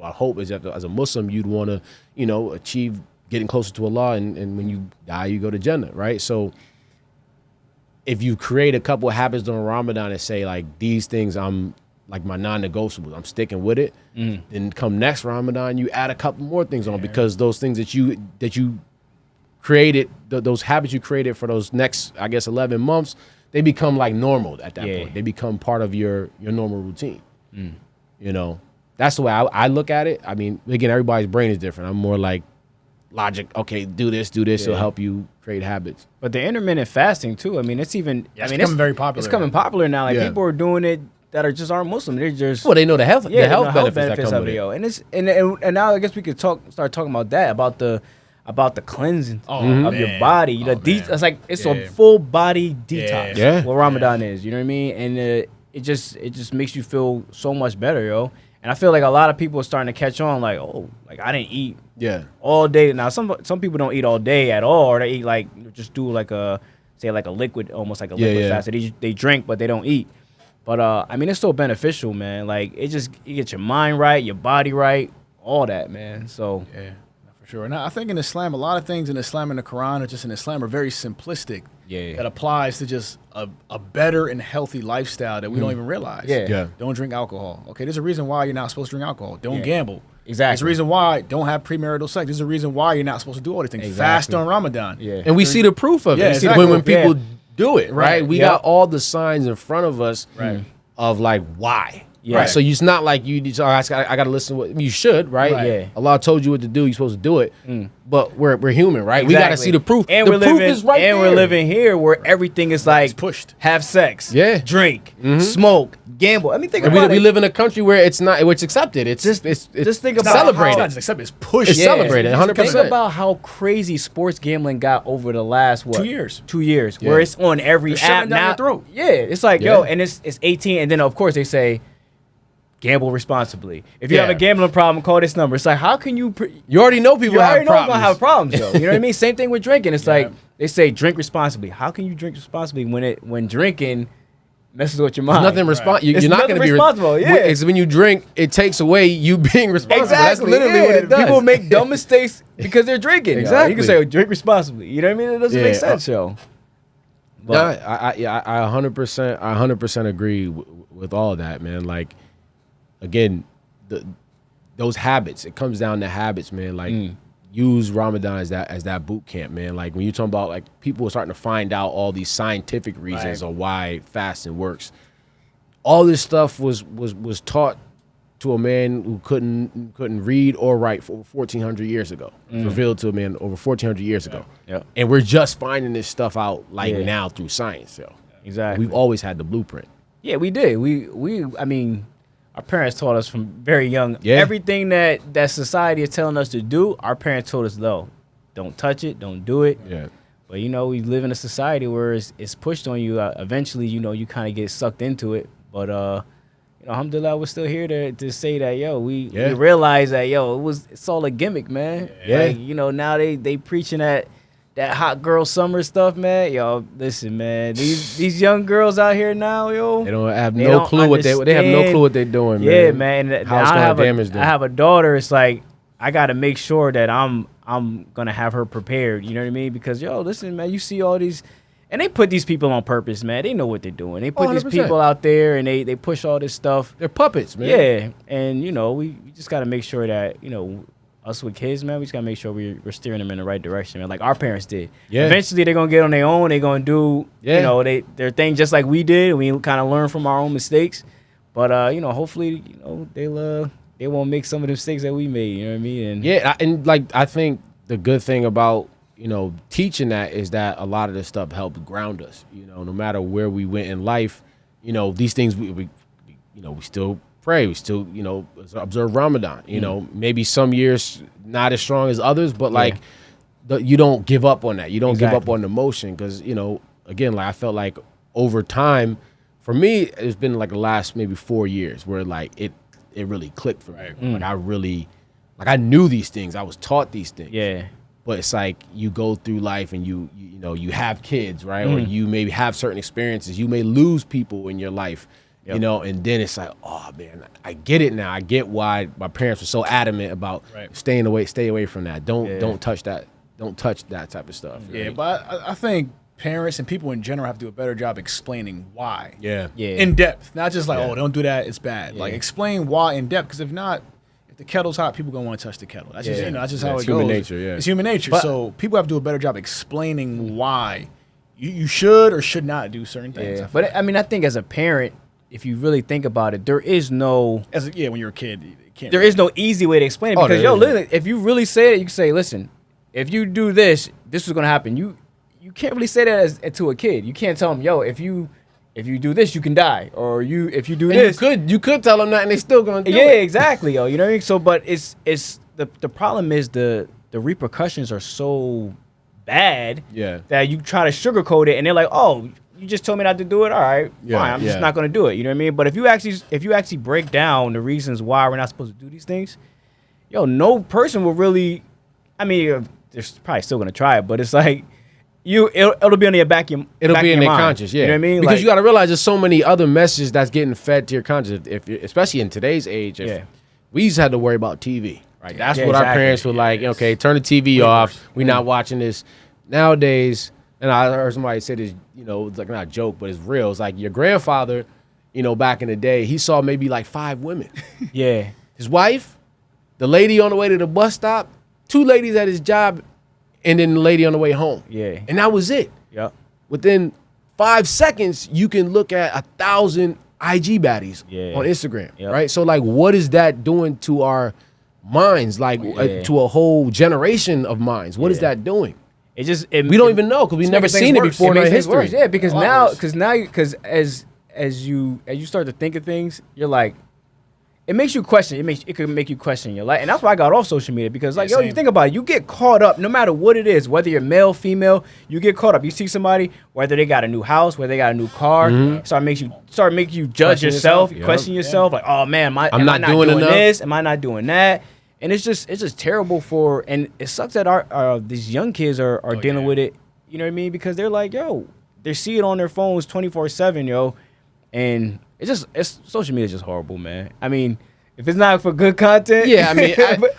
I hope is that as a Muslim, you'd want to achieve getting closer to Allah, and when you die, you go to Jannah, right? So if you create a couple of habits during Ramadan and say like these things I'm like my non-negotiables, I'm sticking with it, then come next Ramadan you add a couple more things on because those things that you created, those habits you created for those next, I guess, 11 months, they become like normal at that point. They become part of your normal routine. You know, that's the way I look at it. I mean, again, everybody's brain is different. I'm more like logic. Okay, do this. It'll help you create habits. But the intermittent fasting too. I mean, it's even. Yeah, it's I mean, becoming very popular. It's coming popular now. Like Yeah. people are doing it that are just aren't Muslim. They're just Well, they know the health benefits that come of with it, it. yo. And it's and now I guess we could start talking about that about the cleansing of your man. body. Oh, It's like it's Yeah. a full body detox. Yeah. What Ramadan is, you know what I mean? And it just makes you feel so much better, yo. And I feel like a lot of people are starting to catch on, like, oh, like I didn't eat Yeah. all day. Now some people don't eat all day at all, or they eat like just do like a liquid, almost like a liquid fast. So they drink but they don't eat. But I mean, it's still beneficial, man. Like you get your mind right, your body right, all that, man. So Yeah, for sure. And I think in Islam, a lot of things in Islam and the Quran or just in Islam are very simplistic. Yeah. That applies to just a better and healthy lifestyle that we don't even realize. Yeah. Don't drink alcohol. Okay, there's a reason why you're not supposed to drink alcohol. Don't gamble. Exactly. There's a reason why don't have premarital sex. There's a reason why you're not supposed to do all these things. Exactly. Fast on Ramadan. Yeah. And we see the proof of it. Yeah, We see exactly. when people do it, right? Right. We Yep. got all the signs in front of us Right. of like why. Yeah. Right. So it's not like you need to, I got to listen to what you should, right? Right. Yeah. Allah told you what to do. You're supposed to do it. But we're human, right? We got to Exactly. see the proof. And the we're proof living, is right and there. we're living here where everything is like It's pushed. have sex, Yeah. drink, smoke, gamble. I mean, think And about we it. live in a country where it's accepted. It's Just it's think it's about celebrated. It's except it's pushed. It's celebrated, 100%. Think about how crazy sports gambling got over the last 2 years. 2 years, where it's on every They're shoving app it down now. your throat. Yeah, it's like Yeah. and it's 18, and then of course they say gamble responsibly. If you have Yeah. a gambling problem, call this number. It's like how can you? You already know people You have already know problems. gonna have problems, though. You know what I mean? Same thing with drinking. It's like they say drink responsibly. How can you drink responsibly when drinking messes with your mind? Nothing responsible. It's You're not nothing going to be responsible, yeah. It's when you drink, it takes away you being responsible. Exactly. That's literally yeah. what it does. People make dumb mistakes because they're drinking. Exactly. You can say drink responsibly. You know what I mean? It doesn't Yeah. make sense, yo. No, I 100% agree with all of that, man. Like, again, those habits. It comes down to habits, man. Like, use Ramadan as that boot camp, man. Like when you talk about like people are starting to find out all these scientific reasons of why fasting works. All this stuff was taught to a man who couldn't read or write for 1,400 years ago. It was revealed to a man over 1,400 years ago. Yeah. And we're just finding this stuff out like Yeah. now through science. So Exactly. we've always had the blueprint. Yeah, we did. I mean, our parents taught us from very young. Yeah. Everything that society is telling us to do, our parents told us, no, don't touch it, don't do it. Yeah. But, we live in a society where it's pushed on you. Eventually, you kind of get sucked into it. But, alhamdulillah, we're still here to say that, we realize that, it's all a gimmick, man. Yeah. Like, now they preaching that hot girl summer stuff, man. Yo, listen, man. These young girls out here now, They don't have They no don't clue what they have no understand. clue what they're doing, man. Yeah, man. And How it's I gonna have damage them. I have a daughter. It's like I got to make sure that I'm gonna have her prepared. You know what I mean? Because listen, man. You see all these, and they put these people on purpose, man. They know what they're doing. They put these 100%. people out there, and they push all this stuff. They're puppets, man. Yeah, and we just got to make sure that us with kids, man, we just gotta make sure we're steering them in the right direction, man. Like our parents did. Yeah. Eventually, they're gonna get on their own. They're gonna do, their thing just like we did. We kind of learn from our own mistakes. But hopefully, they won't make some of the mistakes that we made. You know what I mean? And And I think the good thing about teaching that is that a lot of this stuff helps ground us. No matter where we went in life, these things we still pray, we still observe Ramadan. Maybe some years not as strong as others, but you don't give up on that. You don't give up on the motion because again, like I felt like over time, for me, it's been like the last maybe 4 years where like it really clicked for me. Like I really, like I knew these things. I was taught these things. Yeah. But it's like you go through life and you know, you have kids, right? Or you maybe have certain experiences. You may lose people in your life, you know, and then it's like, oh man, I get it now. I get why my parents were so adamant about stay away from that. Don't touch that. Don't touch that type of stuff. Yeah, but I think parents and people in general have to do a better job explaining why. Yeah. In depth, not just like, oh, don't do that, it's bad. Like explain why in depth, because if not, if the kettle's hot, people gonna want to touch the kettle. That's just that's just how it goes. Human nature. Yeah, it's human nature. So people have to do a better job explaining why you should or should not do certain things. Yeah. But I mean, I think as a parent, if you really think about it, there is no when you're a kid, you can't. There is no easy way to explain it because literally, if you really say it, you can say, listen, if you do this, this is gonna happen. You can't really say that to a kid. You can't tell them, yo, if you do this, you can die, or if you do this, you could tell them that, and they still gonna do it. Yeah, exactly, yo. You know what I mean? So, but it's the problem is the repercussions are so bad that you try to sugarcoat it, and they're like, oh, you just told me not to do it. All right, fine. I'm just not going to do it. You know what I mean? But if you actually break down the reasons why we're not supposed to do these things, yo, no person will really. I mean, they're probably still going to try it, but it's like it'll be on your back. It'll be in their conscience. Yeah, you know what I mean? Because like, you got to realize there's so many other messages that's getting fed to your conscience. Especially in today's age, we used to have to worry about TV. Right, that's what our parents were like. Okay, turn the TV off. We're not watching this. Nowadays. And I heard somebody say this, you know, it's like not a joke, but it's real. It's like your grandfather, you know, back in the day, he saw maybe like 5 women. Yeah. His wife, the lady on the way to the bus stop, 2 ladies at his job, and then the lady on the way home. Yeah. And that was it. Yep. Within 5 seconds, you can look at 1,000 IG baddies on Instagram, right? So, like, what is that doing to our minds? Like, to a whole generation of minds? What is that doing? We don't even know because we've never seen it before in our history. Yeah, because as you start to think of things, you're like, it makes you question. It could make you question your life, and that's why I got off social media because you think about it, you get caught up no matter what it is, whether you're male, female, you get caught up. You see somebody, whether they got a new house, whether they got a new car, start making you judge yourself, question yourself, like, oh man, am I not doing this? Am I not doing that? And it's just terrible and it sucks that these young kids are dealing with it. You know what I mean? Because they're like, yo, they see it on their phones 24/7, yo, and social media is just horrible, man. I mean, if it's not for good content, I mean,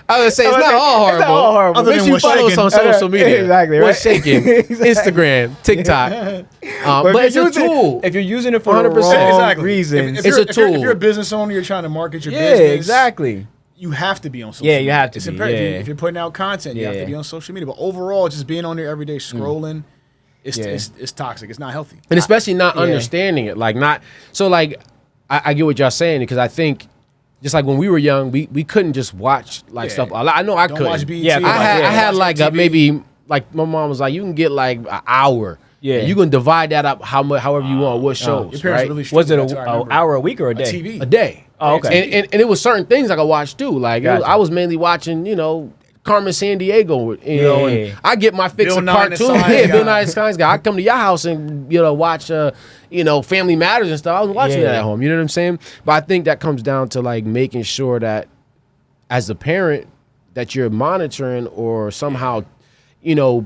I would say it's not all horrible. It's not all horrible. Other than follow us on social media, exactly, right? What's Shaking, Instagram, TikTok. But it's a tool. If you're using it for the wrong reasons, it's a tool. If you're a business owner, you're trying to market your business. business. Yeah, exactly. You have to be on social media. Yeah, you have to it's be. imperative. If you're putting out content, you have to be on social media. But overall, just being on there every day scrolling, it's toxic. It's not healthy. And especially not understanding it. Like I get what y'all saying because I think just like when we were young, we couldn't just watch stuff. I know I couldn't. Watch BET. Yeah, I had like maybe like my mom was like, you can get like an hour. Yeah, you can divide that up however you want. What shows? Right? Really was it an hour a week or a day? TV. A day. Oh, okay. And it was certain things I could watch too. Like I was mainly watching, Carmen Sandiego, and I get my fix of cartoons. Bill Nye the Science Guy. I come to your house and watch Family Matters and stuff. I was watching that at home. You know what I'm saying? But I think that comes down to like making sure that as a parent that you're monitoring or somehow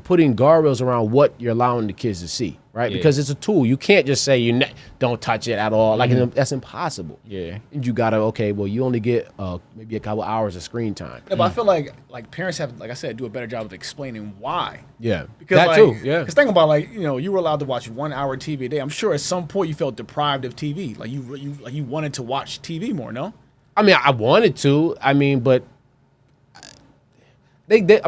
putting guardrails around what you're allowing the kids to see, right? Yeah. Because it's a tool. You can't just say don't touch it at all. Like that's impossible. Yeah. And you gotta you only get maybe a couple hours of screen time. Yeah, but I feel like parents have, like I said, do a better job of explaining why. Yeah. Because that too. Yeah. Because think about you were allowed to watch 1 hour TV a day. I'm sure at some point you felt deprived of TV. Like you wanted to watch TV more. No. I mean, I wanted to. I mean, but.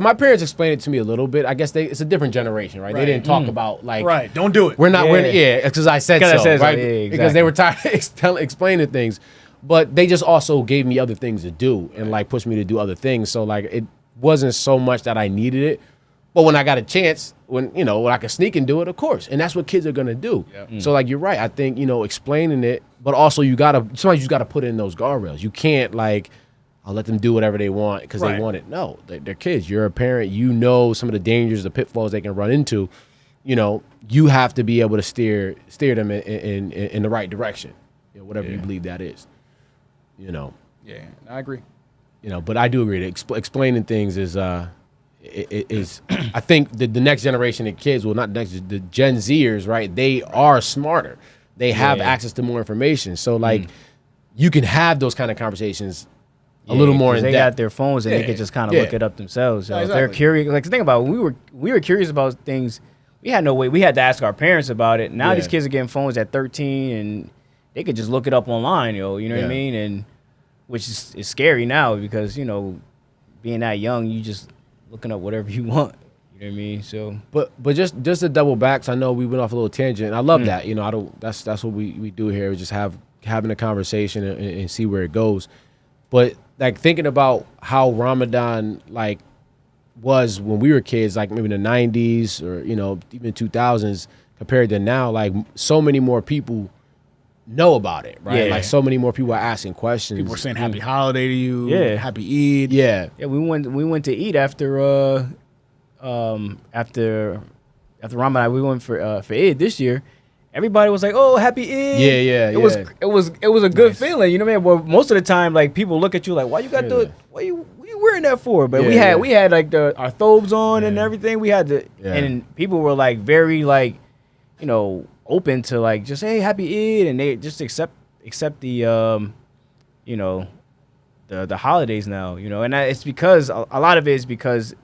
My parents explained it to me a little bit. I guess it's a different generation, right? They didn't talk about right. Don't do it. We're not. Because I said so, right? Yeah, exactly. Because they were tired of explaining things, but they just also gave me other things to do and pushed me to do other things. So it wasn't so much that I needed it, but when I got a chance, when I could sneak and do it, of course, and that's what kids are gonna do. Yeah. So you're right. I think explaining it, but also sometimes you gotta put in those guardrails. You can't I'll let them do whatever they want because they want it. No, they're kids. You're a parent. You know some of the dangers, the pitfalls they can run into. you know, you have to be able to steer them in the right direction, you know, whatever you believe that is, you know. Yeah, I agree. You know, but I do agree that explaining things is is I think the next generation of kids, well, not next, the Gen Zers, right? They are smarter. They have access to more information. So like, you can have those kind of conversations a little more in they depth. got their phones and they can just kind of look it up themselves. Yeah, If they're curious. Like, think about it, we were curious about things. We had no way. We had to ask our parents about it. Now these kids are getting phones at 13 and they could just look it up online, you know what I mean? And which is scary now because, you know, being that young, you just looking up whatever you want. You know what I mean? So, but just to double back, 'cause I know we went off a little tangent. I love that. You know, I don't. That's what we do here. We just having a conversation and see where it goes. But like thinking about how Ramadan like was when we were kids, like maybe in the 90s or, you know, even 2000s compared to now, like so many more people know about it, right? Like so many more people are asking questions. People were saying happy holiday to you. Yeah. Happy Eid. Yeah. yeah, we went to eat after Ramadan. We went for Eid this year. Everybody was like, "Oh, happy Eid!" Yeah. It was a good feeling, you know what I mean? Well, most of the time, like people look at you like, "Why you got what you wearing that for?" But we had like our thobes on and everything. We had and people were like very like, you know, open to like just hey, happy Eid, and they just accept the you know, the holidays now, you know, and it's because a lot of it is because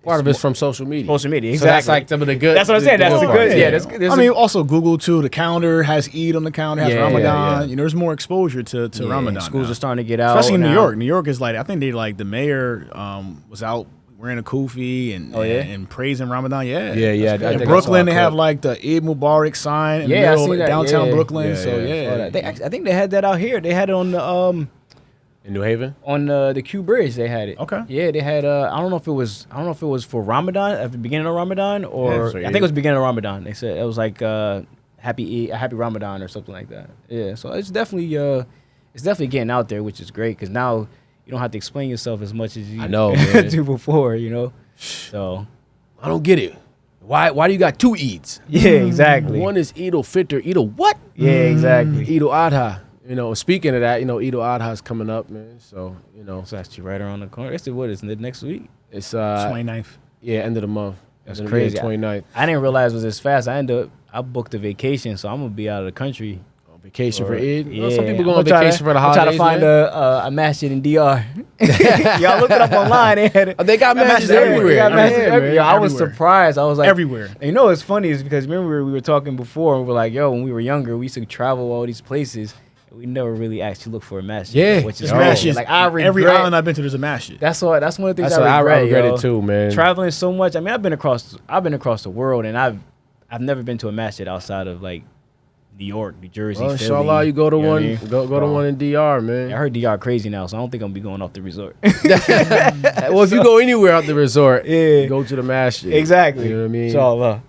Part of it's from social media. Social media, So exactly. that's like some of the good. That's what I'm saying. That's the good. Yeah, there's I mean, also Google too. The calendar has Eid on the calendar, has Ramadan. yeah. You know, there's more exposure to Ramadan. schools now. are starting to get out, especially in New now. York. New York is like I think they like the mayor was out wearing a kufi and and praising Ramadan. Yeah, Yeah. In I think I saw Brooklyn, a they have clip. like the Eid Mubarak sign in the I middle see of that. downtown Yeah. Brooklyn. Yeah, So yeah. I think they had that out here. They had it on the in New Haven. on the Q Bridge. They had it. Okay. Yeah, they had. I don't know if it was for Ramadan at the beginning of Ramadan or so I think it was beginning of Ramadan. They said it was like happy Ramadan or something like that. Yeah, so it's definitely getting out there, which is great because now you don't have to explain yourself as much as you I know, man. do before. You know, so I don't get it. Why do you got two Eids? yeah, exactly. One is Eid al-Fitr. Eid al-what? Yeah, exactly. Eid al-Adha. You know, speaking of that, you know, Eid al-Adha is coming up, man. So, you know, It's actually right around the corner. What is it next week? it's 29th. yeah, end of the month. That's End of crazy. the 29th. I didn't realize it was this fast. I booked a vacation, so I'm gonna be out of the country. Vacation for Eid. Yeah, Well, some people go I'm on gonna vacation for the I'm holidays. trying to find man. a masjid in DR. Y'all look it up online. They had it. They got masjids everywhere. They got masjids Yeah, everywhere. man, Yo, I was everywhere. surprised. I was like, Everywhere. And you know what's funny is because remember we were talking before, and we were like, yo, when we were younger, we used to travel all these places. And we never really actually looked for a masjid. Yeah. which is There's crazy. masjids. Like I regret. Every island I've been to, there's a masjid. That's one of the things That's what I regret. regret yo. it too, man. Traveling so much. I mean, I've been across the world, and I've never been to a masjid outside of like New York, New Jersey, Well, Philly. inshallah, you go to know what I one. mean? Go to one in DR, man. I heard DR crazy now, so I don't think I'm gonna be going off the resort. Well, if you go anywhere out the resort, Yeah. go to the masjid. Exactly. You know what I mean? Inshallah.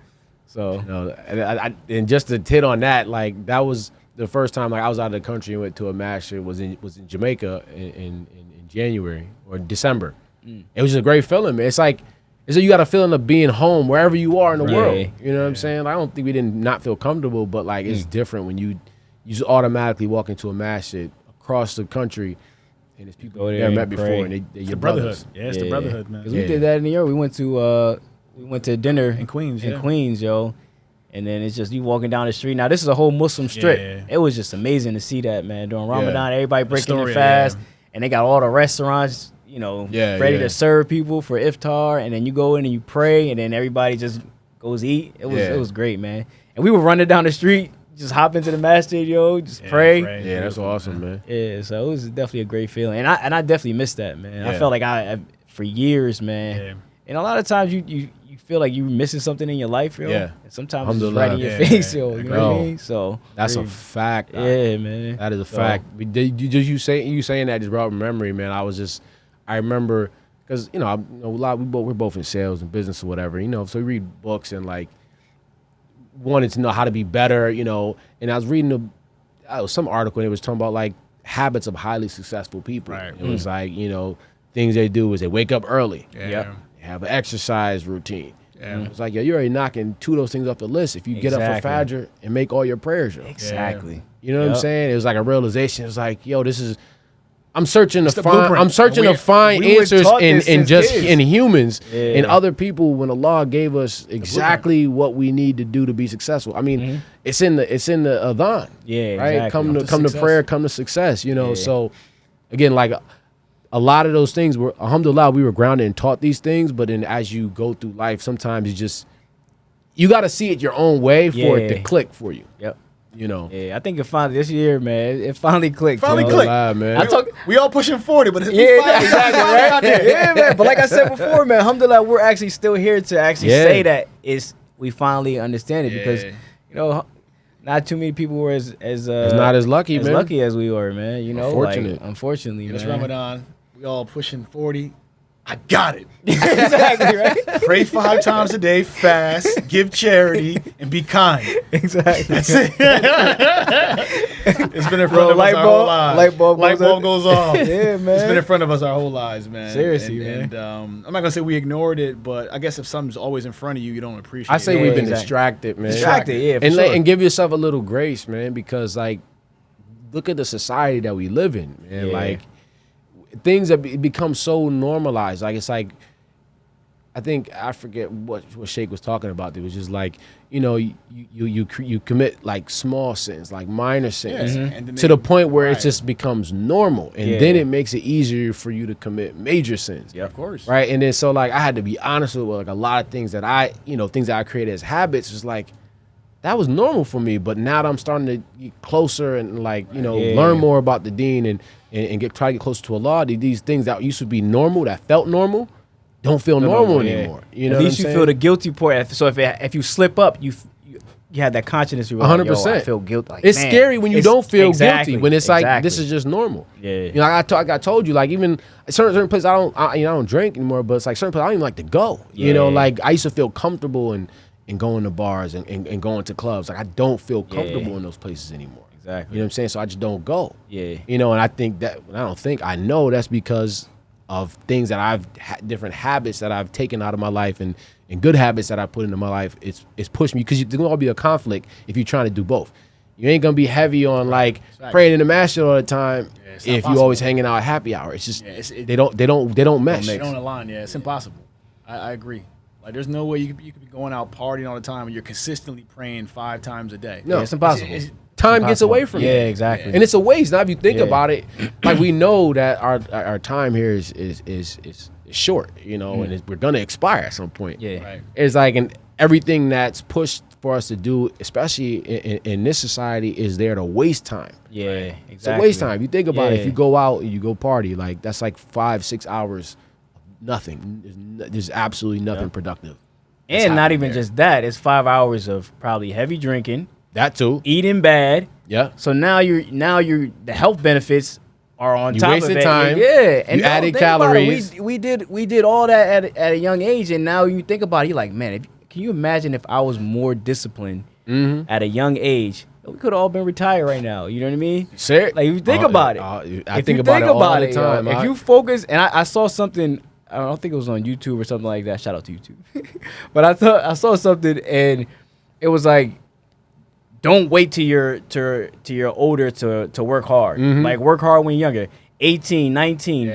So You know, and just to hit on that, like that was the first time like I was out of the country and went to a masjid was in Jamaica in January or December. It was just a great feeling, man. It's like you got a feeling of being home wherever you are in the Right. world. You know what I'm saying? I don't think we didn't not feel comfortable, but like it's different when you just automatically walk into a masjid across the country and it's people Go you there never met and before pray. and they're It's your the brotherhood. brothers. Yeah, it's the brotherhood, man. 'Cause Yeah. we did that in New York. We went to dinner In Queens, in yeah. Queens, yo. And then it's just you walking down the street. Now this is a whole Muslim strip. Yeah. It was just amazing to see that, man. During Ramadan, everybody breaking story, it fast, yeah. and they got all the restaurants, you know, Yeah, ready yeah. to serve people for iftar. And then you go in and you pray, and then everybody just goes eat. It was great, man. And we were running down the street, just hop into the masjid, yo, just pray. Yeah, that's awesome, man. Yeah, so it was definitely a great feeling, and I definitely missed that, man. I Yeah. felt like I for years, man. Yeah. And a lot of times you feel like you're missing something in your life, yo. Yeah. And sometimes it's just Alhamdulillah. right in your Yeah, face, yeah, yo. yeah. You know what I Bro, mean? So That's a crazy. fact. Yeah, man. That is a So, fact. You saying that just brought up memory, man. I remember because we're both in sales and business or whatever, you know. So we read books and like wanted to know how to be better, you know. And I was reading some article and it was talking about like habits of highly successful people. Right. It was like things they do is they wake up early. Yeah. Yep. They have an exercise routine. Yeah. It's like, yo, you're already knocking 2 of those things off the list if you get up for Exactly. Fajr and make all your prayers, yo. Exactly. You know what I'm Yep. saying? It was like a realization. It was like, yo, this is. I'm searching It's to the find. blueprint. I'm searching to find we were answers taught this in since just kids. in humans Yeah. and other people when Allah gave us exactly what we need to do to be successful. I mean, it's in the adhan. Yeah, Right. exactly. Come to success. prayer. Come to success. You know. Yeah. So, again, like a lot of those things were, alhamdulillah, we were grounded and taught these things. But then as you go through life, sometimes you got to see it your own way for it to Yeah. click for you. Yep. You know. Yeah, I think it finally this year, man. It finally clicked. Finally yo. clicked. Alhamdulillah, man. I talk, We all pushing 40, but it's yeah, exactly, right? Yeah, man. But like I said before, man, alhamdulillah, we're actually still here to actually Yeah. say that we finally understand it because, Yeah. you know, not too many people were as It's not as lucky, man. lucky as we were, man. You know, Unfortunate. like, unfortunately, It's man. Ramadan. We all pushing 40. I got it. Exactly, right? Pray 5 times a day, fast, give charity, and be kind. Exactly. That's it. It's been in front Bro, of us light our whole bulb- lives. light bulb Light goes bulb up. goes off. Yeah, man. It's been in front of us our whole lives, man. Seriously, and, man. And, I'm not gonna say we ignored it, but I guess if something's always in front of you, you don't appreciate. I say it. we've been exactly. distracted, man. Distracted, yeah, for and sure. and give yourself a little grace, man, because like, look at the society that we live in, man. Yeah. Like, things have become so normalized. Like, it's like, I think I forget what Sheikh was talking about. It was just like, you know, you commit like small sins, like minor sins, Yes. And then to the point where it right. just becomes normal, and Yeah. then it makes it easier for you to commit major sins. Yep. Of course. Right. And then so like I had to be honest with like a lot of things that things that I created as habits was like that was normal for me. But now that I'm starting to get closer and like, Yeah. learn more about the deen and try to get closer to Allah, these things that used to be normal, that felt normal, don't feel normal Yeah. anymore. You know At what least I'm you saying? feel the guilty part. So if you slip up, you had that consciousness. You were like, yo, 100%. I feel guilty. Like, It's man, scary when you it's- don't feel exactly, guilty, when it's like, exactly. this is just normal. Yeah. You know, like I told you, like even certain places I don't drink anymore, but it's like certain places I don't even like to go. You know, Yeah. like I used to feel comfortable in going to bars and going to clubs. Like I don't feel comfortable Yeah. in those places anymore. Exactly. You know what I'm saying? So I just don't go. Yeah. You know, and I think that, I know that's because of things that different habits that I've taken out of my life and good habits that I put into my life. It's pushed me, because there's going to be a conflict if you're trying to do both. You ain't going to be heavy on like praying in the masjid all the time it's not if you possible. always hanging out at happy hour. It's just, Yeah, they don't mesh. They don't align. Yeah, it's impossible. I agree. Like, there's no way you could be going out partying all the time and you're consistently praying 5 times a day. No, Yeah, it's impossible. Time gets away from you. Yeah, exactly. And it's a waste. Now, if you think Yeah. about it, like we know that our time here is short, and we're gonna expire at some point. Yeah. Right. It's like, and everything that's pushed for us to do, especially in this society, is there to waste time. Yeah, exactly. It's a waste time. You think about it. If Yeah. you go out and you go party, like that's like 5-6 hours, nothing. There's absolutely nothing productive. that's And not happening even there. just that. It's 5 hours of probably heavy drinking, That too. eating bad. Yeah. So now you're the health benefits are on You top wasted of it. time. Yeah, and You added think about it. calories. We did all that at a young age, and now you think about it, you're like, man, can you imagine if I was more disciplined at a young age? We could have all been retired right now. You know what I mean? Sir, Like, if you think about it. I If think you about it all the yo, time. if you focus, and I saw something, I don't think it was on YouTube or something like that. Shout out to YouTube. But I saw something, and it was like, don't wait till you're older to work hard. Like, work hard when you're younger. 18, 19.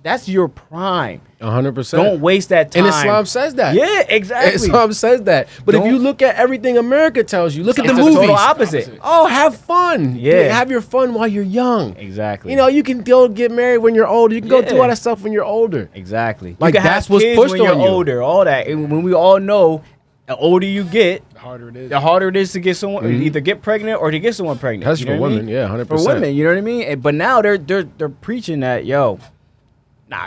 That's your prime. 100%. Don't waste that time. And Islam says that. Yeah, exactly. Islam says that. But if Don't- you look at everything America tells you, look at It's the the movies. total opposite. Oh, have fun. Yeah. Have your fun while you're young. Exactly. You can go get married when you're older. You can go do Yeah. all that stuff when you're older. Exactly. Like, you can that's have what's kids pushed when you're on you. older. All that. And when we all know, the older you get, The harder it is. the harder it is to get someone, either get pregnant or to get someone pregnant. That's You for know what I women. mean? Yeah, 100%. For women, you know what I mean. But now they're preaching that, yo,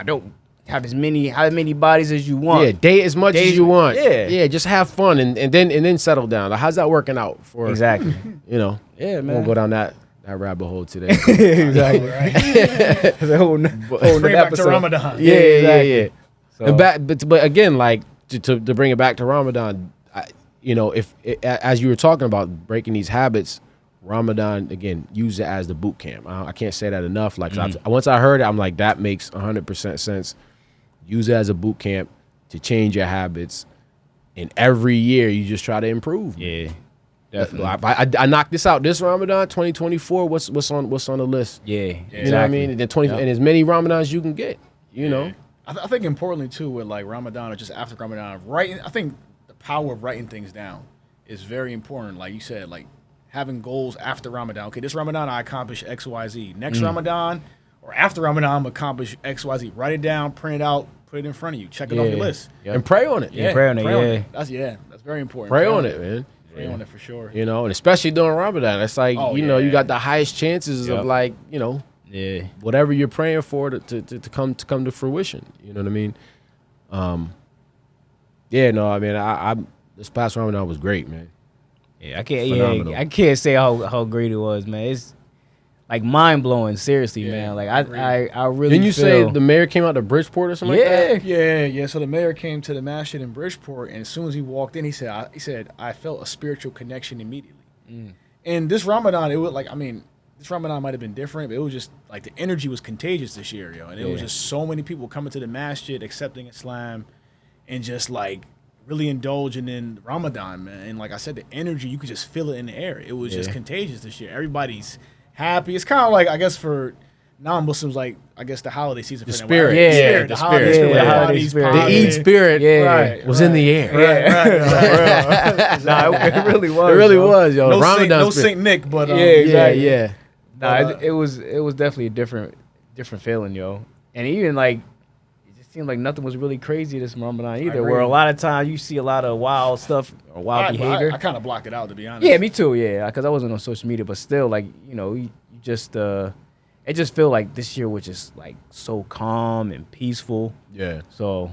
don't have as many bodies as you want. Yeah, date as much Date- as you want. yeah. Yeah, just have fun and then settle down. Like, how's that working out for Exactly. Yeah, Yeah, we man. won't go down that rabbit hole today. Exactly. Right? It's a whole Bring it back to Ramadan. Yeah, exactly. yeah. So, And but again, like to bring it back to Ramadan, as you were talking about breaking these habits, Ramadan, again, use it as the boot camp. I can't say that enough. Like, once I heard it, I'm like, that makes 100% sense. Use it as a boot camp to change your habits, and every year you just try to improve. Yeah, definitely. I knocked this out this Ramadan 2024. What's on the list? Yeah, You know what I exactly. mean? And then 20 and as many Ramadans you can get. You know. I think importantly too with like Ramadan or just after Ramadan, writing. I think the power of writing things down is very important. Like you said, like having goals after Ramadan. Okay, this Ramadan I accomplished X, Y, Z. Next Ramadan or after Ramadan I'm accomplish X, Y, Z. Write it down, print it out, put it in front of you, check it off your list. Yep. And pray on it. Yeah, pray on it. That's very important. Pray on it, man. Pray on it for sure. You know, and especially during Ramadan, it's like you know you got the highest chances of like whatever you're praying for to come to fruition. You know what I mean? I this past Ramadan was great, man. Yeah, I can't say how great it was, man. It's like mind blowing, seriously, man. Like I really Didn't you say the mayor came out to Bridgeport or something like that? Yeah. So the mayor came to the masjid in Bridgeport, and as soon as he walked in, he said I felt a spiritual connection immediately. And this Ramadan, it was like, I mean, this Ramadan might have been different, but it was just like the energy was contagious this year, yo. And it was just so many people coming to the masjid, accepting Islam, and just like really indulging in Ramadan, man. And like I said, the energy, you could just feel it in the air. It was just contagious this year. Everybody's happy. It's kind of like, I guess for non-Muslims, like I guess the holiday season for The them. spirit. Right? The holiday spirit. spirit. The holiday Everybody's spirit. The popping. Eid spirit was in the air. Right. Nah, it really was. It really yo. was, yo. No Ramadan Saint spirit. Nick, but Yeah. Nah, it was definitely a different feeling, yo. And even like it just seemed like nothing was really crazy this Ramadan either. agree. Where a lot of times you see a lot of wild stuff or wild behavior. I kind of block it out, to be honest. Yeah, me too. Yeah, because I wasn't on social media, but still, like you just it just feel like this year was just like so calm and peaceful. Yeah. So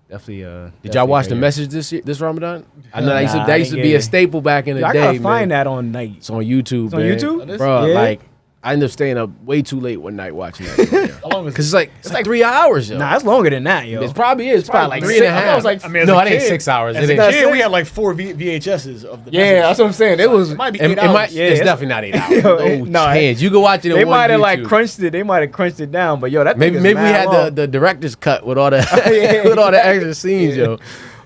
definitely. Did y'all watch the message this Ramadan? I know Nah, that used to be a staple back in the I day. gotta man. find that on like. It's on YouTube. It's on man. YouTube? Bro. Yeah. Like I ended up staying up way too late one night watching that. How long was Because it's like 3 hours, yo. Nah, it's longer than that, yo. It probably is. It's probably like 3.5. I thought it was like- I mean, as no, a it ain't kid- 6 hours. As It a ain't. kid, we had like 4 VHSs of the Yeah, message. that's what I'm saying. It was. It might be It 8 hours. might, Yeah, it's it's- definitely not 8 hours. Yo, No no, chance. You can watch it. They on might have like YouTube. crunched it. They might have crunched it down, but yo, that Maybe thing is maybe we mad had long. the director's cut with all the Yeah. with all the extra scenes, yo.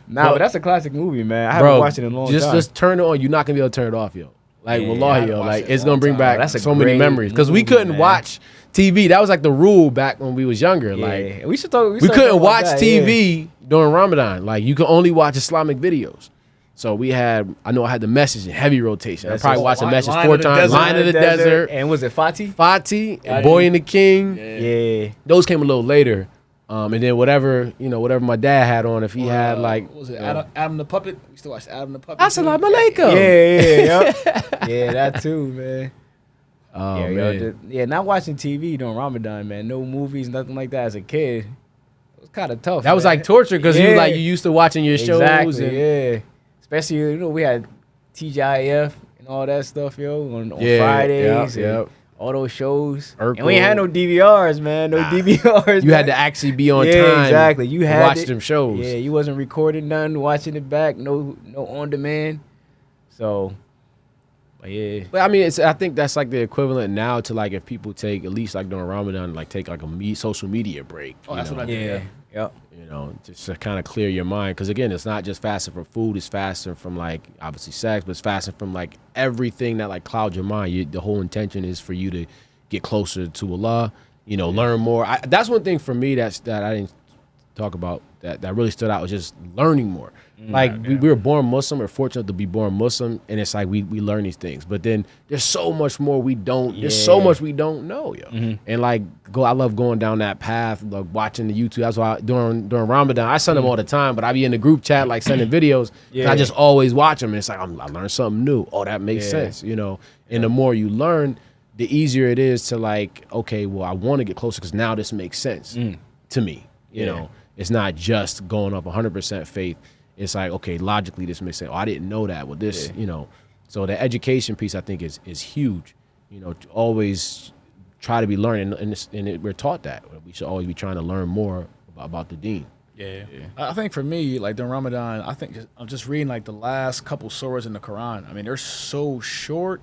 Nah, but that's a classic movie, man. I haven't Bro, watched it in a long time. just turn it on. You're not gonna be able to turn it off, yo. Like Yeah, I wallahi, haven't yo. watched Like it in it's a gonna long bring time. back That's a so many great memories because we movie, couldn't man. watch TV. That was like the rule back when we was younger. Yeah. Like we should talk. we couldn't watch TV during Ramadan. Like you could only watch Islamic videos. So I know I had the message in heavy rotation. I That's probably it. watched the message Line 4 of the times. Desert. Line of the Desert, And was it Fatih? Fati, and Boy and the King. Yeah. Those came a little later. And then whatever my dad had on, if he had like What was it Adam the Puppet? We still watch Adam the Puppet. Assalamu alaikum. Yeah. Yeah, that too, man. Oh yeah, man. not watching TV during Ramadan, man. No movies, nothing like that as a kid. It was kind of tough. That was man. like torture because you used to watching your shows. Exactly, And, yeah. Especially, we had TGIF and all that stuff, yo, on Yeah, Fridays. yep, and yep. all those shows. Urkel. And we ain't had no DVRs, man. No DVRs. You had man. to actually be on Yeah, time. exactly. You to had watch it. them shows. Yeah, you wasn't recording nothing, watching it back. No on demand. So, but yeah. But I mean, I think that's like the equivalent now to like if people take at least like during Ramadan, like take like a social media break. Oh, that's you know? what I did. Yeah. Yep. You know, just to kind of clear your mind. Because again, it's not just fasting from food. It's fasting from like obviously sex, but it's fasting from like everything that like clouds your mind. The whole intention is for you to get closer to Allah. Learn more. That's one thing for me that I didn't talk about that really stood out was just learning more. We were born Muslim. We're fortunate to be born Muslim, and it's like we learn these things. But then there's so much more we don't. There's so much we don't know, yo. And I love going down that path, like watching the YouTube. That's why during Ramadan I send them all the time. But I be in the group chat like sending videos. I just always watch them, and it's like I learned something new. Oh, that makes sense, And the more you learn, the easier it is to like, okay, well, I want to get closer because now this makes sense to me. You know, it's not just going up 100% faith. It's like, okay, logically this makes sense. Oh, I didn't know that. Well, this, so the education piece I think is huge. Always try to be learning, and we're taught that we should always be trying to learn more about the deen. Yeah. I think for me, like during Ramadan, I'm just reading like the last couple surahs in the Quran. I mean, they're so short,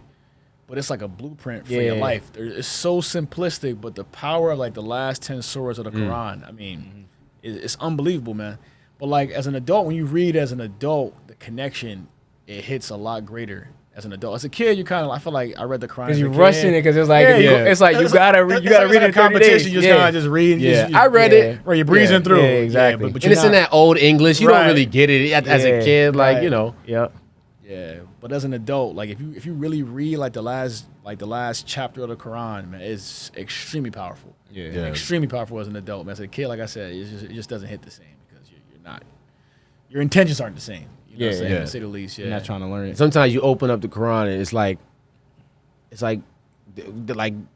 but it's like a blueprint for your life. It's so simplistic, but the power of like the last 10 surahs of the Quran, I mean, it's unbelievable, man. But like as an adult, when you read as an adult, the connection it hits a lot greater. As an adult, as a kid, you kind of I feel like I read the Quran. Because you're rushing it because it's like Yeah. it's like you gotta read it in 30 competition. days. You just kind of just read. Yeah, I read it. Where you're breezing through. Yeah, exactly. but And it's in that old English. You Right. don't really get it as a Yeah, kid. Like, right. you know. Yep. Yeah, but as an adult, like if you really read like the last chapter of the Quran, man, it's extremely powerful. Yeah. Yeah. Extremely powerful as an adult. Man, as a kid, like I said, it just doesn't hit the same because you're not. Your intentions aren't the same. You know what I'm saying? Yeah. To say the least. Yeah. You're not trying to learn it. Sometimes you open up the Quran and it's like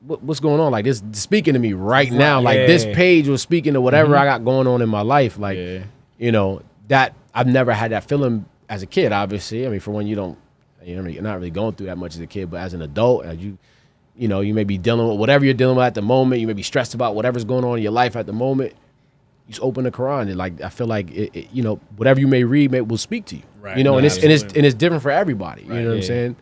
what's going on? Like this speaking to me right now. Like this Yeah. page was speaking to whatever I got going on in my life. Like, Yeah. you know, that I've never had that feeling as a kid, obviously. I mean, for one, you're not really going through that much as a kid, but as an adult, as you may be dealing with whatever you're dealing with at the moment. You may be stressed about whatever's going on in your life at the moment. You just open the Quran and like I feel like it whatever you may read will speak to you. Right. You know, No, and absolutely. it's different for everybody. You know what I'm Yeah. saying?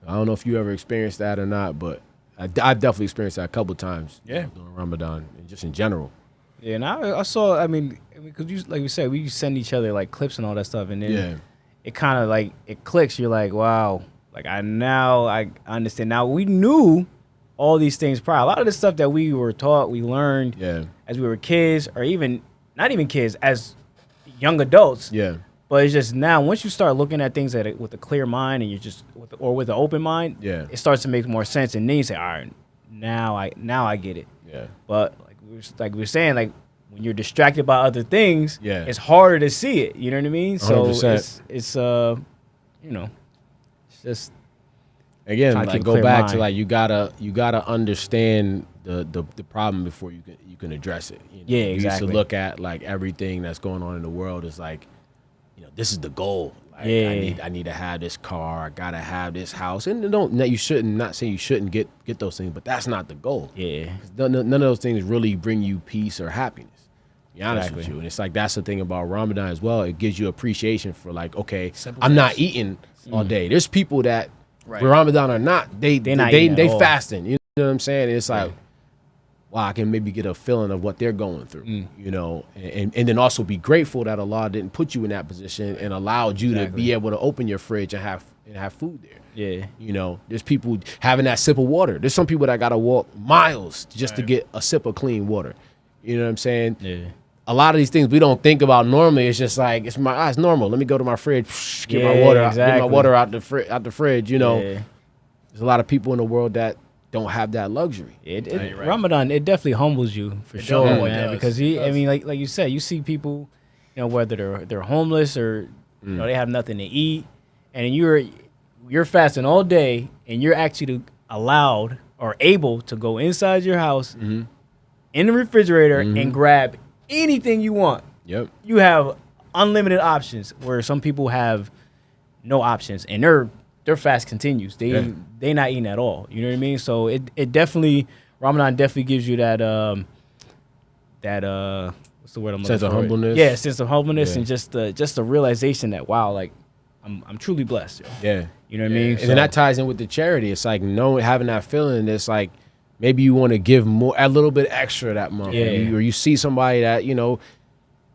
I don't know if you ever experienced that or not, but I've definitely experienced that a couple times. Yeah. During Ramadan and just in general. Yeah, and I saw. I mean, because you like we said, we send each other like clips and all that stuff, and then Yeah. it kind of like it clicks. You're like, wow, like I understand. Now we knew all these things prior. A lot of the stuff that we were taught, we learned Yeah. as we were kids, or even not even kids, as young adults. Yeah. But it's just now, once you start looking at things with a clear mind, and you're just with an open mind, Yeah. it starts to make more sense. And then you say, all right, now I get it. Yeah. But like we were saying, like when you're distracted by other things, Yeah. it's harder to see it. You know what I mean? So 100%. it's it's just Again, Trying to like keep a go clear back to mind. like you gotta understand the problem before you can address it. You know? Yeah, You exactly. used to look at like everything that's going on in the world is like, this is the goal. Like, Yeah. I need to have this car. I gotta have this house. And not saying you shouldn't get those things, but that's not the goal. yeah, None of those things really bring you peace or happiness. To be honest with Exactly. you. And it's like that's the thing about Ramadan as well. It gives you appreciation for like, okay, Simple I'm not things. eating all day. There's people that Right. Ramadan or not, they not eating at all. fasting. You know what I'm saying? It's like, wow, I can maybe get a feeling of what they're going through. You know, and then also be grateful that Allah didn't put you in that position and allowed you to be able to open your fridge and have food there. yeah, You know, there's people having that sip of water. There's some people that got to walk miles just to get a sip of clean water. You know what I'm saying? yeah. A lot of these things we don't think about normally. It's just like it's normal. Let me go to my fridge, get my Yeah, water, get my exactly. water out the fridge. You know, Yeah. there's a lot of people in the world that don't have that luxury. It right. Ramadan, it definitely humbles you for sure, definitely man. does. Because It I does. mean, like you said, you see people, whether they're homeless or they have nothing to eat, and you're fasting all day, and you're actually allowed or able to go inside your house in the refrigerator and grab anything you want. Yep. You have unlimited options, where some people have no options, and their fast continues. They not eating at all. You know what I mean? So it definitely, Ramadan definitely gives you that what's the word I'm looking Sense of for? humbleness. Yeah, sense of humbleness, Yeah. and just the realization that wow, like I'm truly blessed. Yo. Yeah. You know what I mean? And then that ties in with the charity. It's like having that feeling. It's like maybe you want to give a little bit extra that month. Yeah. Or you see somebody that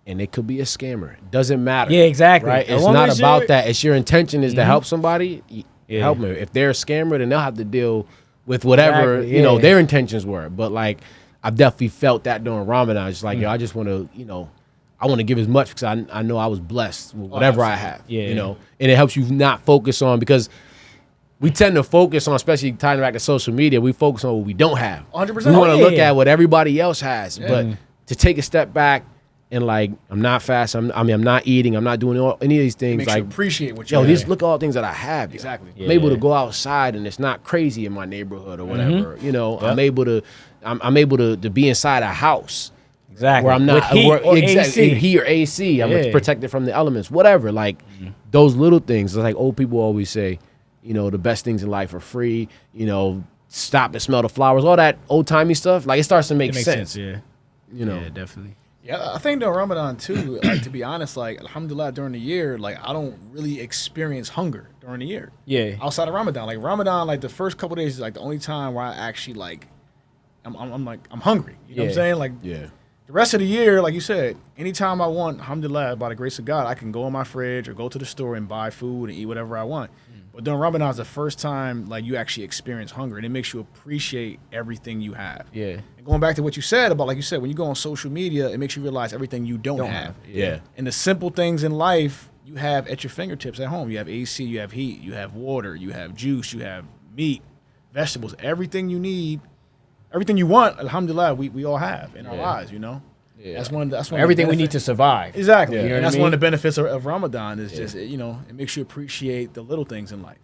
and it could be a scammer. It doesn't matter. Yeah, exactly. Right? As It's long not as about you're- that. It's your intention is to help somebody. Yeah. Help them. If they're a scammer, then they'll have to deal with whatever Exactly, yeah. their intentions were. But like, I've definitely felt that during Ramadan. It's like, I just want to, I want to give as much because I know I was blessed with whatever I have. Yeah. And it helps you not focus on because we tend to focus on, especially tying back to social media, we focus on what we don't have. 100%. We want to Oh, yeah. look at what everybody else has. But to take a step back and like, I'm not fast. I'm not eating. I'm not doing any of these things. Makes you Like, appreciate what you yo, have. these look at all the things that I have. yo. Exactly. I'm able to Yeah. go outside and it's not crazy in my neighborhood or whatever. I'm Yep. I'm able to be inside a house exactly. where I'm not With heat or AC. heat or AC. I'm Yeah. protected from the elements. Whatever. Like those little things. It's like old people always say, the best things in life are free. Stop and smell the flowers. All that old timey stuff. Like it starts to make It makes sense. Yeah. Yeah, definitely. Yeah, I think during Ramadan too, like to be honest, like alhamdulillah during the year, like I don't really experience hunger during the year. Yeah. Outside of Ramadan. Like Ramadan, like the first couple days is like the only time where I actually like I'm hungry. You know what I'm Yeah. saying? Like Yeah. The rest of the year, like you said, anytime I want, alhamdulillah, by the grace of God, I can go in my fridge or go to the store and buy food and eat whatever I want. But during Ramadan is the first time like you actually experience hunger, and it makes you appreciate everything you have. Yeah. And going back to what you said about, like you said, when you go on social media, it makes you realize everything you don't have. Yeah. And the simple things in life you have at your fingertips at home. You have AC, you have heat, you have water, you have juice, you have meat, vegetables, everything you need, everything you want, alhamdulillah, we all have in our lives, you know? Yeah. That's one Everything we need to survive. Exactly. Yeah. And You know what that's I mean? one of the benefits of Ramadan is just, you know, it makes you appreciate the little things in life.